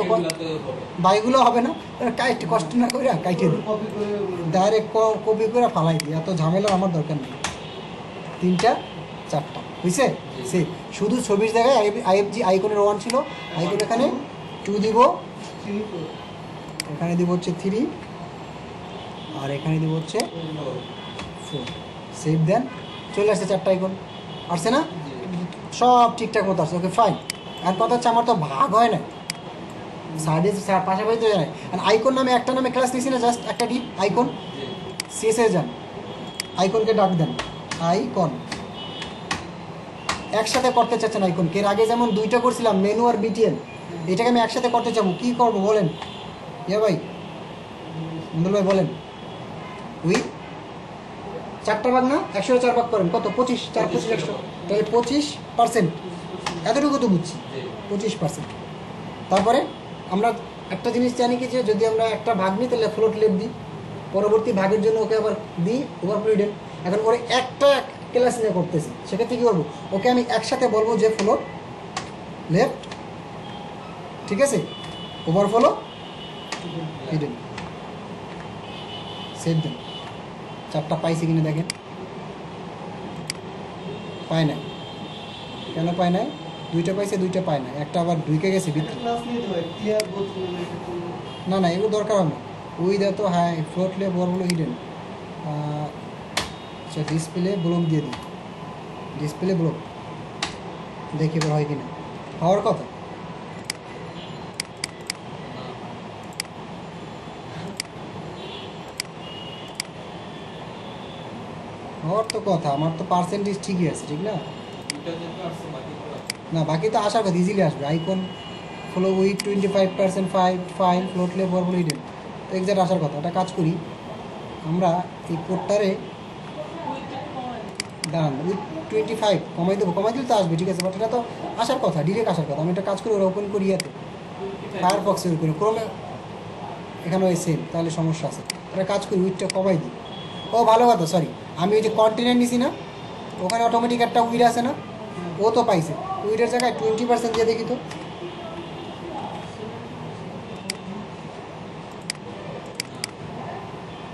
বাইগুলো হবে না, কাইট কষ্ট না করে কাইটে দিই, কপি করে ডাইরেক্ট কপি করে ফালাই দিই, এত ঝামেলা আমার দরকার নেই। 3টা 4টা বুঝছে, সে শুধু ছবির জায়গায় আইএফজি আইকনের 1 ছিল, আইকন এখানে 2 দিব, 3 এখানে দিব হচ্ছে 3, আর এখানে দিব হচ্ছে 4। সেভ দেন, চলে আসছে 4টা আইকন, আসছে না? সব ঠিকঠাক মতো আসছে, ওকে ফাইন। আর কথা হচ্ছে আমার তো ভাগ হয় না, সাইডে পাশাপাশি তো জানাই। আর আইকন নামে একটা নামে ক্লাস নিয়েছি না, জাস্ট একটা ডিপ আইকন, সিএসএ যান, আইকনকে ডাক দেন, আইকন একসাথে করতে চাচ্ছেন আইকনকে। এর আগে যেমন 2টা করছিলাম, মেনু আর বিটিএল, এটাকে আমি একসাথে করতে চাবো, কী করবো বলেন? ইয়া ভাই, মন্ডল ভাই বলেন। উই 4টা ভাগ না, 104 ভাগ করেন কত? 25, 4 25 100, তাহলে 25%, এতটুকু তো বুঝছি, 25%। তারপরে আমরা একটা জিনিস জানি কি, যে যদি আমরা একটা ভাগ নিই তাহলে ফ্লোট লেফট দিই, পরবর্তী ভাগের জন্য ওকে আবার দিই ওভারফ্লো হিডেন। এখন ওরে একটা ক্লাস নিয়ে করতেছি, সেক্ষেত্রে কী করবো, ওকে আমি একসাথে বলবো যে ফ্লোট লেফট, ঠিক আছে, ওভারফ্লো হিডেন, সেভ দেন। 4টা পাইছি কিনা দেখেন, পায় নাই, কেন পায় নাই? 2টা পাইছে, 2টা পায় না, একটা আবার ঢুকে গেছে ভিতরে। ক্লাস নিতে হয় ক্লিয়ার বোথ না এগুলো দরকার হবে না, ওই দা তো হাই ফ্লোট লে বড়গুলো হিডেন। আচ্ছা ডিসপ্লে ব্লক দিয়ে দিই, ডিসপ্লে ব্লক, দেখি এবার হয় কিনা, হওয়ার কথা। হওয়ার তো কথা, আমার তো পার্সেন্টেজ ঠিকই আছে, ঠিক না? না বাকি তো আসার কথা, ইজিলি আসবে। Icon follow with 25% fine float লে বড়গুলো হিডেন, তো এক্সাক্ট আসার কথা। একটা কাজ করি, আমরা এই কোডটারে দাঁড়ান, উইথ 25 কমাই দেবো, কমাই দিলে তো আসবে, ঠিক আছে, বাট এটা তো আসার কথা, ডিরেক্ট আসার কথা। আমি একটা কাজ করি, ওরা ওপেন করি ইয়াতে ফায়ারফক্সে করে, ক্রোমে এখানে ওই সেম, তাহলে সমস্যা আছে। একটা কাজ করি, উইথটা কমাই দিই। ও ভালো কথা, সরি, আমি ওই যে কন্টিনেন্ট নিছি না, ওখানে অটোমেটিক একটা উইড আছে না, ও তো পাইছে, উইডের জায়গায় 20% দিয়ে দেখি তো।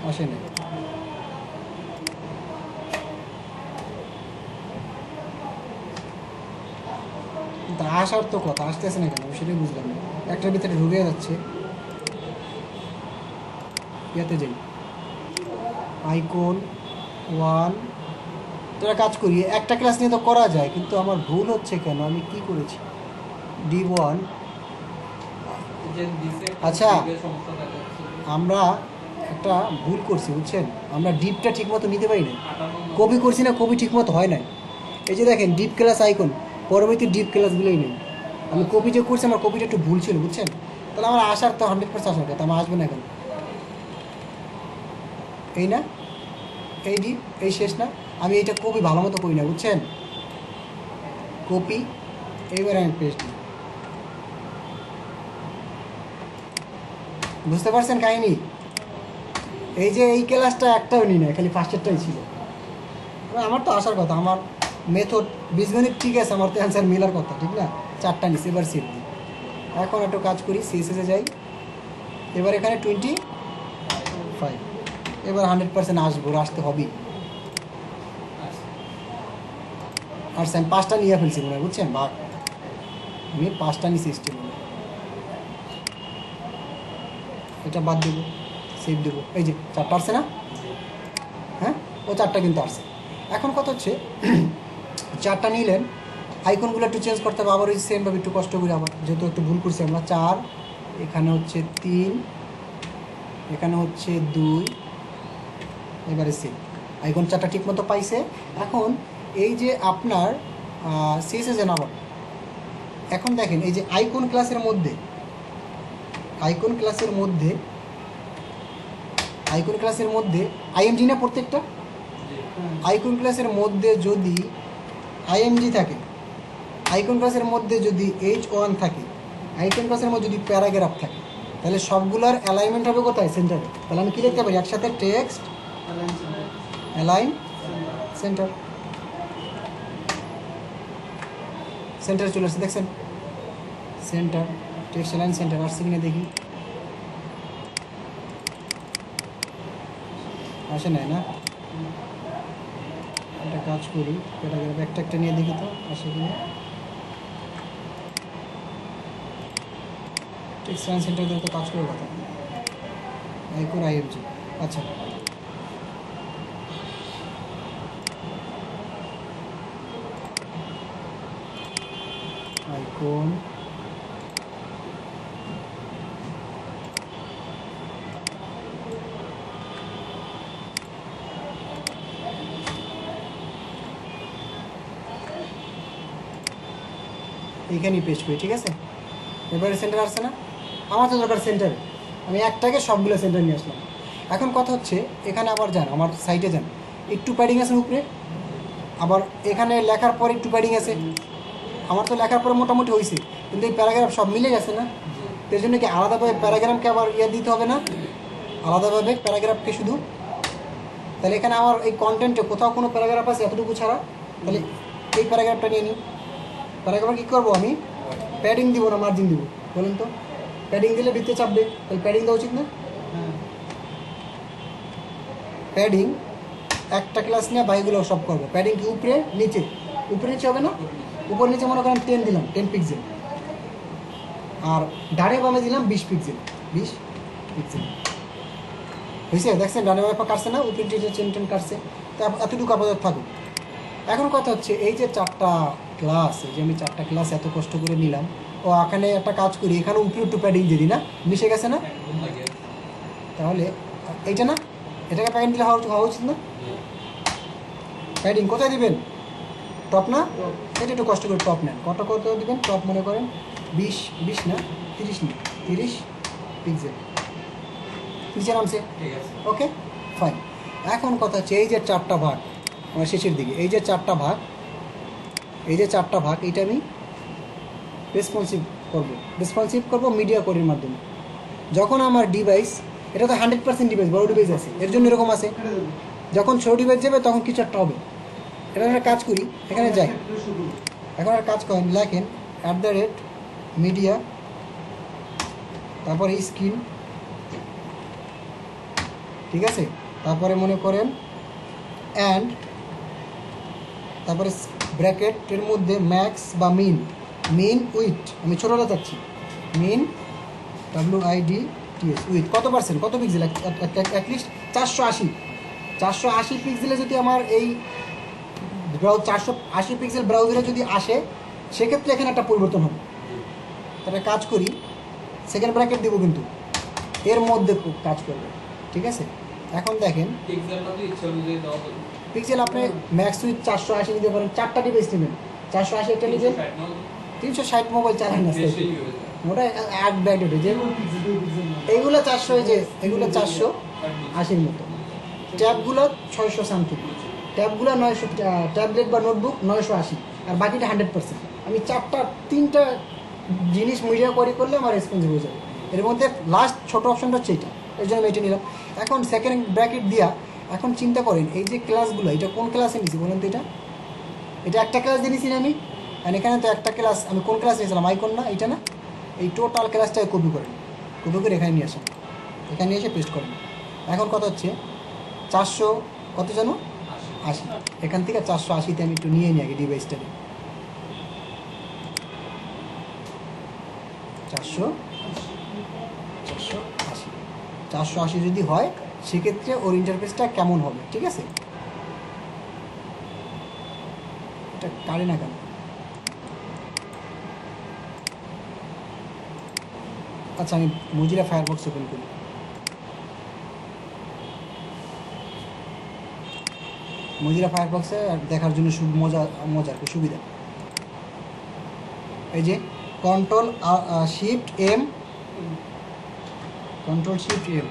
আসে না, তা আসার তো কথা, আসতেছে না কেন আমি সেটাই বুঝলাম না। একটার ভিতরে ঢুকে যাচ্ছে, ইয়াতে যাই, আইকন 1। তোরা কাজ করি, একটা ক্লাস নিয়ে তো করা যায়, কিন্তু আমার ভুল হচ্ছে কেন, আমি কি করেছি? D1, আচ্ছা আমরা একটা ভুল করছি বুঝছেন, আমরা ডিপটা ঠিকমতো নিতে পারি না, কপি করছি না, কপি ঠিকমতো হয় না। এই যে দেখেন ডিপ ক্লাস আইকন, পরবর্তী ডিপ ক্লাসগুলোই নেই, আমি কপি যে করছি আমার কপিটা একটু ভুল ছিল বুঝছেন, তাহলে আমার আসার তো 100% আসার কথা, আমার আসবে না এখন। এই না, এই ডিপ, এই শেষ না, আমি এইটা কপি ভালো মতো করি না বুঝছেন, কপি, এইবার আমি পেস্ট দিই। বুঝতে পারছেন কাহিনি? এই যে এই ক্লাসটা একটাও নিই না, খালি ফার্স্টেরটাই ছিল। আমার তো আসার কথা, আমার মেথড বীজগণিত ঠিক আছে, আমার তো অ্যান্সার মিলার কথা, ঠিক না? 4টা নিচ্ছি, এবার সেভ দিই। এখন একটু কাজ করি, সিএসএসে যাই, এবার এখানে 25, এবার 100% আসবো, আসতে হবেই। আর আমি 5টা নিয়ে ফেলছি মনে হয় বুঝছেন, ভাগ আমি 5টা নিয়ে সিস্টেম এটা বাদ দেবো, সেভ দেবো, এই যে 4টা আসছে না? হ্যাঁ, ও 4টা কিন্তু আসছে। এখন কথা হচ্ছে 4টা নিলেন, আইকনগুলো একটু চেঞ্জ করতে হবে, আবার ওই সেমভাবে একটু কষ্ট করে, আবার যেহেতু একটু ভুল করছি আমরা, 4, এখানে হচ্ছে 3, এখানে হচ্ছে 2, এবারে সেভ। আইকন 4টা ঠিক মতো পাইছে। এখন এই যে আপনার সিএসএস এ আবার এখন দেখেন, এই যে আইকন ক্লাসের মধ্যে আইএমজি না প্রত্যেকটা, আইকন ক্লাসের মধ্যে যদি আইএমজি থাকে, আইকন ক্লাসের মধ্যে যদি H1 থাকে, আইকন ক্লাসের মধ্যে যদি প্যারাগ্রাফ থাকে, তাহলে সবগুলোর অ্যালাইনমেন্ট হবে কোথায়? সেন্টারে। তাহলে আমি কি লিখতে পারি একসাথে? Text align centre. সেন্টারে চলে আসছে, দেখছেন? সেন্টার, টেক্সট অ্যালাইন সেন্টার আসছে কিনা দেখি। আসে নাই না? একটা কাজ করি, প্যারাগ্রাফ একটা একটা নিয়ে দেখি তো আসে কিনা। টেক্সট অ্যালাইন সেন্টার দিয়ে তো কাজ করে কথা, আইকন আইএমজি। আচ্ছা, আইকন এইখানেই পেস্ট করি, ঠিক আছে? এবারে সেন্টার আসছে না? আমার তো দরকার সেন্টারে, আমি একটাকে সবগুলো সেন্টার নিয়ে আসলাম। এখন কথা হচ্ছে এখানে আবার যান, আমার সাইটে যান, একটু প্যাডিং আছে উপরে, আবার এখানে লেখার পরে একটু প্যাডিং আছে। আমার তো লেখার পরে মোটামুটি হয়েছে, কিন্তু এই প্যারাগ্রাফ সব মিলে গেছে না? এর জন্য কি আলাদাভাবে প্যারাগ্রাফকে আবার দিতে হবে না? আলাদাভাবে প্যারাগ্রাফকে শুধু, তাহলে এখানে আমার এই কন্টেন্টে কোথাও কোনো প্যারাগ্রাফ আছে এতটুকু ছাড়া, তাহলে এই প্যারাগ্রাফটা নিয়ে নিই। প্যারাগ্রাফে কী করবো আমি? প্যাডিং দিব না মার্জিন দিব? বলেন তো, প্যাডিং দিলে ভিতরে চাপবে, তাহলে প্যাডিং দেওয়া উচিত না? প্যাডিং একটা ক্লাস নিয়ে বাইগুলো সব করবো। প্যাডিং কি উপরে নিচে? উপরে নিচে হবে না? উপর নিচে মনে করেন 10 দিলাম, 10 পিক্সেল, আর ডানে বামে দিলাম 20 পিক্সেল, 20 পিক্সেল হয়েছে। দেখছেন ডানে বামে কাটছে না? উপরে নিচে চেন কাটছে, তো এতটুকু আপাতত থাকুক। এখন কথা হচ্ছে এই যে 4টা ক্লাস, এই যে আমি 4টা ক্লাস এত কষ্ট করে নিলাম, ও এখানে একটা কাজ করি, এখানে উপরে একটু প্যাডিং দিয়ে দিই না? মিশে গেছে না? তাহলে এইটা না, এটাকে প্যাডিং দিলে হওয়া উচিত না? প্যাডিং কোথায় দিবেন? টপ না? এটা একটু কষ্ট করে টপ নেন। কত দিবেন টপ? মনে করেন 20 না, 30 না, 30 পিক্সেল নিচে নামছে, ওকে ফাইন। এখন কথা হচ্ছে এই যে 4টা ভাগ, আমার শেষের দিকে এই যে 4টা ভাগ, এটা আমি রেসপন্সিভ করবো মিডিয়া কোডের মাধ্যমে। যখন আমার ডিভাইস, এটা তো 100% ডিভাইস, বড় ডিভাইস আছে, এর জন্য এরকম আছে। যখন ছোট ডিভাইস যাবে তখন কিছু একটা হবে। এটা একটা কাজ করি, এখানে যাই, এখন আর কাজ করেন, লেখেন @media, তারপরে স্ক্রিন, ঠিক আছে? তারপরে মনে করেন অ্যান্ড, তারপরে ব্র্যাকেটের মধ্যে ম্যাক্স বা মিন উইথ, আমি ছোটোটা চাচ্ছি, মিন WIDTS উইথ কত পার্সেন্ট, কত পিক্সেল? অ্যাটলিস্ট 480 পিক্সেলে যদি আমার এই 480 পিক্সেল ব্রাউজারে যদি আসে, সেক্ষেত্রে এখানে একটা পরিবর্তন হবে। তাহলে কাজ করি, সেকেন্ড ব্র্যাকেট দেবো, কিন্তু এর মধ্যে কাজ করবে, ঠিক আছে? এখন দেখেন পিক্সেল আপনি ম্যাক্স উইথ 480 নিতে পারেন, 4টা ডিভাইস নেবেন, 480 একটা নিবেন, 360 মোবাইল চালান না, ওটা এক ব্যাকেট যে এইগুলো 400, এই যে এগুলো 480 মতো, ট্যাবগুলো 600 সামথিং, ট্যাবগুলো 900, ট্যাবলেট বা নোটবুক 980, আর বাকিটা 100%। আমি 3টা জিনিস মিডিয়া করলে আমার রেসপন্সিভ হয়ে যাবে। এর মধ্যে লাস্ট ছোটো অপশনটা হচ্ছে এইটা, এর জন্য আমি এটা নিলাম। এখন সেকেন্ড ব্র্যাকেট দিয়া, এখন চিন্তা করেন এই যে ক্লাসগুলো, এটা কোন ক্লাসে নিয়েছি বলুন তো? এটা একটা ক্লাস দিয়ে নিয়েছি না আমি, আর এখানে তো একটা ক্লাস, আমি কোন ক্লাস নিয়েছিলাম? আইকন না, এইটা না? এই টোটাল ক্লাসটাকে কপি করে এখানে নিয়ে আসেন, এখানে নিয়ে এসে পেস্ট করেন। এখন কথা হচ্ছে 400 কত জানো? 80, এখান থেকে 480তে আমি একটু নিয়ে নিই আগে ডিভাইসটাকে, 480, 480 যদি হয় সেক্ষেত্রে ওর ইন্টারফেসটা কেমন হবে, ঠিক আছে? এটা কাটে না কেন? আচ্ছা আমি মজিলা ফায়ারফক্স ওপেন করি। মজিলা ফায়ারফক্সে দেখার জন্য মজার কি সুবিধা, এই যে control shift M, control shift M,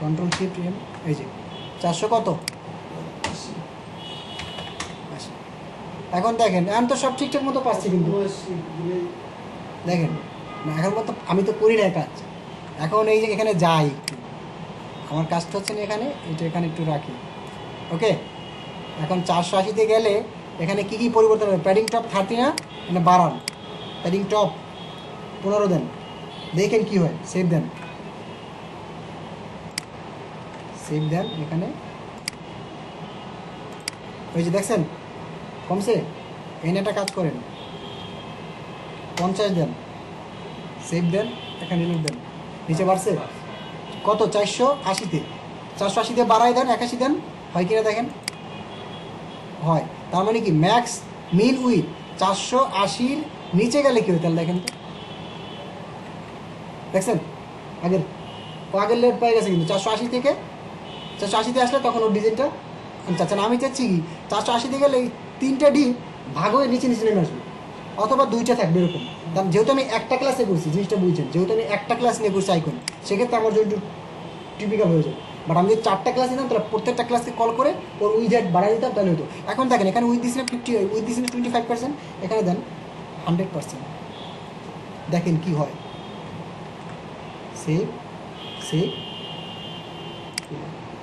control shift M, এই যে 400 কত 80। এখন দেখেন এখন তো সব ঠিকঠাক মতো পাচ্ছি, কিন্তু দেখেন না এখন মতো আমি তো করি না কাজ। এখন এই যে এখানে যাই একটু, আমার কাজটা হচ্ছে না এখানে, এটা এখানে একটু রাখি, ওকে। এখন 480-তে গেলে এখানে কি কি পরিবর্তন হবে? প্যাডিং টপ 30 না, মানে বাড়ান, প্যাডিং টপ 15 দেন, দেখেন কি হয়। সেভ দেন, সেভ দেন। এখানে ওই যে দেখছেন কমছে। এনে একটা কাজ করেন, 50 দেন, সেভ দেন, এখানে রিলোড দেন, নিচে বাড়ছে কত 480-তে, 480-তে বাড়াই দেন, 81 দেন, হয় কিনা দেখেন, হয়। তার মানে কি ম্যাক্স মিন উইথ 480-র নিচে গেলে কি হয় তাহলে দেখেন তো, দেখছেন আগের লেট পাই গেছে, কিন্তু 480 থেকে 480-তে আসলে তখন ওর ডিজাইনটা আমি চাচ্ছি না। আমি চাচ্ছি কি 480-তে গেলে এই 3টা ডিপ ভাগ হয়ে নিচে নিচে নেমে আসবে, অথবা 2টা থাকবে এরকম। কারণ যেহেতু আমি একটা ক্লাসে করছি, জিনিসটা বুঝছেন, যেহেতু আমি একটা ক্লাস নিয়ে করছি আইকন, সেক্ষেত্রে আমার জন্য একটু টিপিক্যাল হয়ে যাবে। বাট আমি যদি 4টা ক্লাস নিতাম তাহলে প্রত্যেকটা ক্লাসকে কল করে ওর উইজেট বাড়াই দিতাম, তাহলে হতো। এখন দেখেন এখানে উইথ দিস না 50, উইথ দিস না 25%, এখানে দেন 100%, দেখেন কি হয়। সেভ সেভ,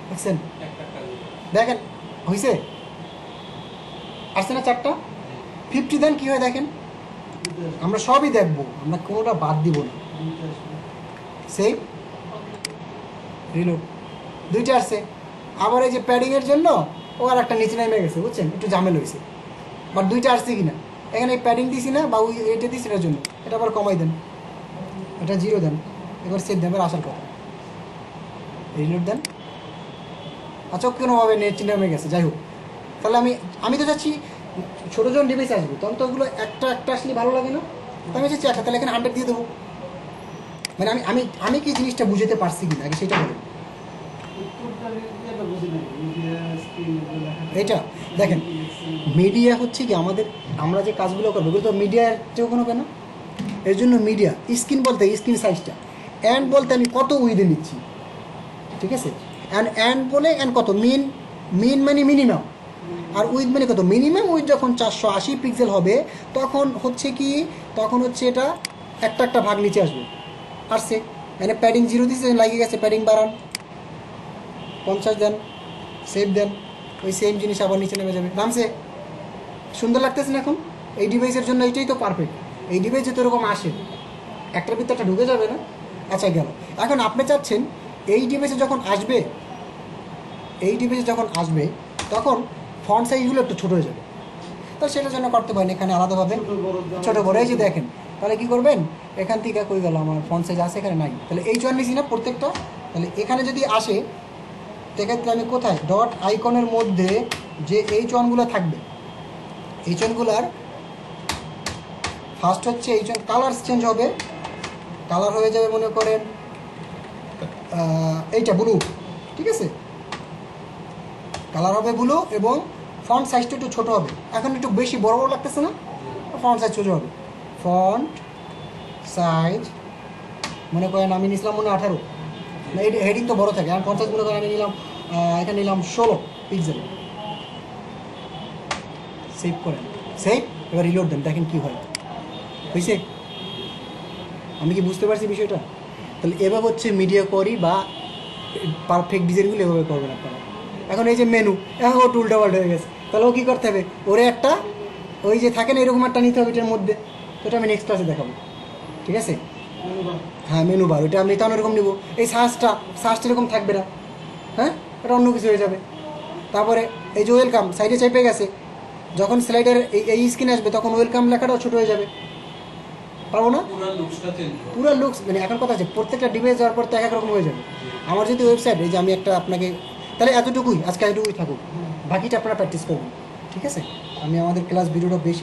দেখছেন দেখেন হয়েছে, আসছে না 4টা। 50 দেন কি হয় দেখেন, আমরা সবই দেখবো, আমরা কোনোটা বাদ দিব না। সেভ রিলোড, 2টা আসছে। আবার এই যে প্যাডিংয়ের জন্য ও আর একটা নিচে নেমে গেছে, বুঝছেন, একটু ঝামেলা হয়েছে। বাট 2টা আসছে কিনা, এখানে এই প্যাডিং দিছি না বা এটা দিছি এটার জন্য, এটা আবার কমাই দেন, এটা 0 দেন, এবার সেভ দেন, এবার আসার কথা, রিলোড দেন। আচ্ছা কোনোভাবে নেট নেমে গেছে, যাই হোক। তাহলে আমি তো চাচ্ছি ছোটো জন ডিভাইস আসবে, তখন তো ওগুলো একটা আসলে ভালো লাগে না, তো আমি চাচ্ছি একটা, তাহলে এখানে 100 দিয়ে দেবো। মানে আমি কি জিনিসটা বুঝতে পারছি কিনা আগে সেটা বলুন। এটা দেখেন মিডিয়া হচ্ছে কি আমরা যে কাজগুলো করবো এগুলো তো মিডিয়ার চেয়েও কোনো কেন, এর জন্য মিডিয়া স্ক্রিন বলতে স্ক্রিন সাইজটা, অ্যান্ড বলতে আমি কত উইথে নিচ্ছি, ঠিক আছে। অ্যান্ড বলে অ্যান্ড কত মিন মানে মিনিমাম, আর উইথ মানে কত মিনিমাম। উইথ যখন 480 পিক্সেল হবে তখন হচ্ছে এটা একটা ভাগ নিচে আসবে, আসছে। মানে প্যাডিং 0 দিচ্ছে, লাগিয়ে গেছে, প্যাডিং বাড়ান 50 দেন, সেভ দেন, ওই সেম জিনিস আবার নিচে নেমে যাবে, নামছে। সুন্দর লাগতেছে না এখন? এই ডিভাইসের জন্য এইটাই তো পারফেক্ট। এই ডিভাইস যদি এরকম আসে একটার ভিতরে একটা ঢুকে যাবে না। আচ্ছা গেল। এখন আপনি চাচ্ছেন এই ডিভাইসে যখন আসবে তখন ফন্ট সাইজগুলো একটু ছোটো হয়ে যাবে, তো সেটার জন্য করতে পারেন এখানে আলাদাভাবে ছোটো বড়। এই যে দেখেন, তাহলে কী করবেন, এখান থেকে কই গেল আমার ফন্ট সাইজ আছে, এখানে নাই, তাহলে এই চয়ন নিছি না প্রত্যেকটা। তাহলে এখানে যদি আসে সেক্ষেত্রে আমি কোথায় ডট আইকনের মধ্যে যে এই চয়নগুলো থাকবে, এই চয়নগুলার ফার্স্ট হচ্ছে এই চয়ন কালার চেঞ্জ হবে, কালার হয়ে যাবে মনে করেন এইটা ব্লু, ঠিক আছে, কালার হবে ব্লু, এবং ফন্ট সাইজটা একটু ছোটো হবে। এখন একটু বেশি বড় লাগতেছে না, ফন্ট সাইজ ছোটো হবে। ফন্ট সাইজ মনে করেন আমি নিলাম 18, না এই হেডিং তো বড় থাকে, আর ফন্ট সাইজ মনে করেন আমি এখানে নিলাম 16 পিক্সেল। সেভ করেন, সেভ, এবার রিলোড দেন, দেখেন কী হয়, হয়েছে? আমি কি বুঝতে পারছি বিষয়টা? তাহলে এভাবে হচ্ছে মিডিয়া করি বা পারফেক্ট ডিজাইনগুলো এভাবে করবেন আপনারা। এখন এই যে মেনু, এখন ও উল্টা পাল্টা হয়ে গেছে, তাহলে ও কী করতে হবে, ওরে একটা ওই যে থাকে না এরকম একটা নিতে হবে এটার মধ্যে, ওটা আমি নেক্সট ক্লাসে দেখাবো, ঠিক আছে। হ্যাঁ মেনু বার, ওইটা আমি তখন এরকম নেবো। এই সার্চটা এরকম থাকবে না, হ্যাঁ, এটা অন্য কিছু হয়ে যাবে। তারপরে এই যে ওয়েলকাম সাইডে চেপে গেছে, যখন স্লাইডের এই স্ক্রিনে আসবে তখন ওয়েলকাম লেখাটাও ছোটো হয়ে যাবে, পারবো না? পুরো লুকস মানে এখন কথা আছে প্রত্যেকটা ডিভাইস যাওয়ার পর তো এক এক রকম হয়ে যাবে। আমার যদি ওয়েবসাইট এই যে আমি একটা আপনাকে, তাহলে এতটুকুই আজকে, এতটুকুই থাকুক, বাকিটা আপনারা প্র্যাকটিস করবেন, ঠিক আছে? আমি আমাদের ক্লাস ভিডিওটা বেশি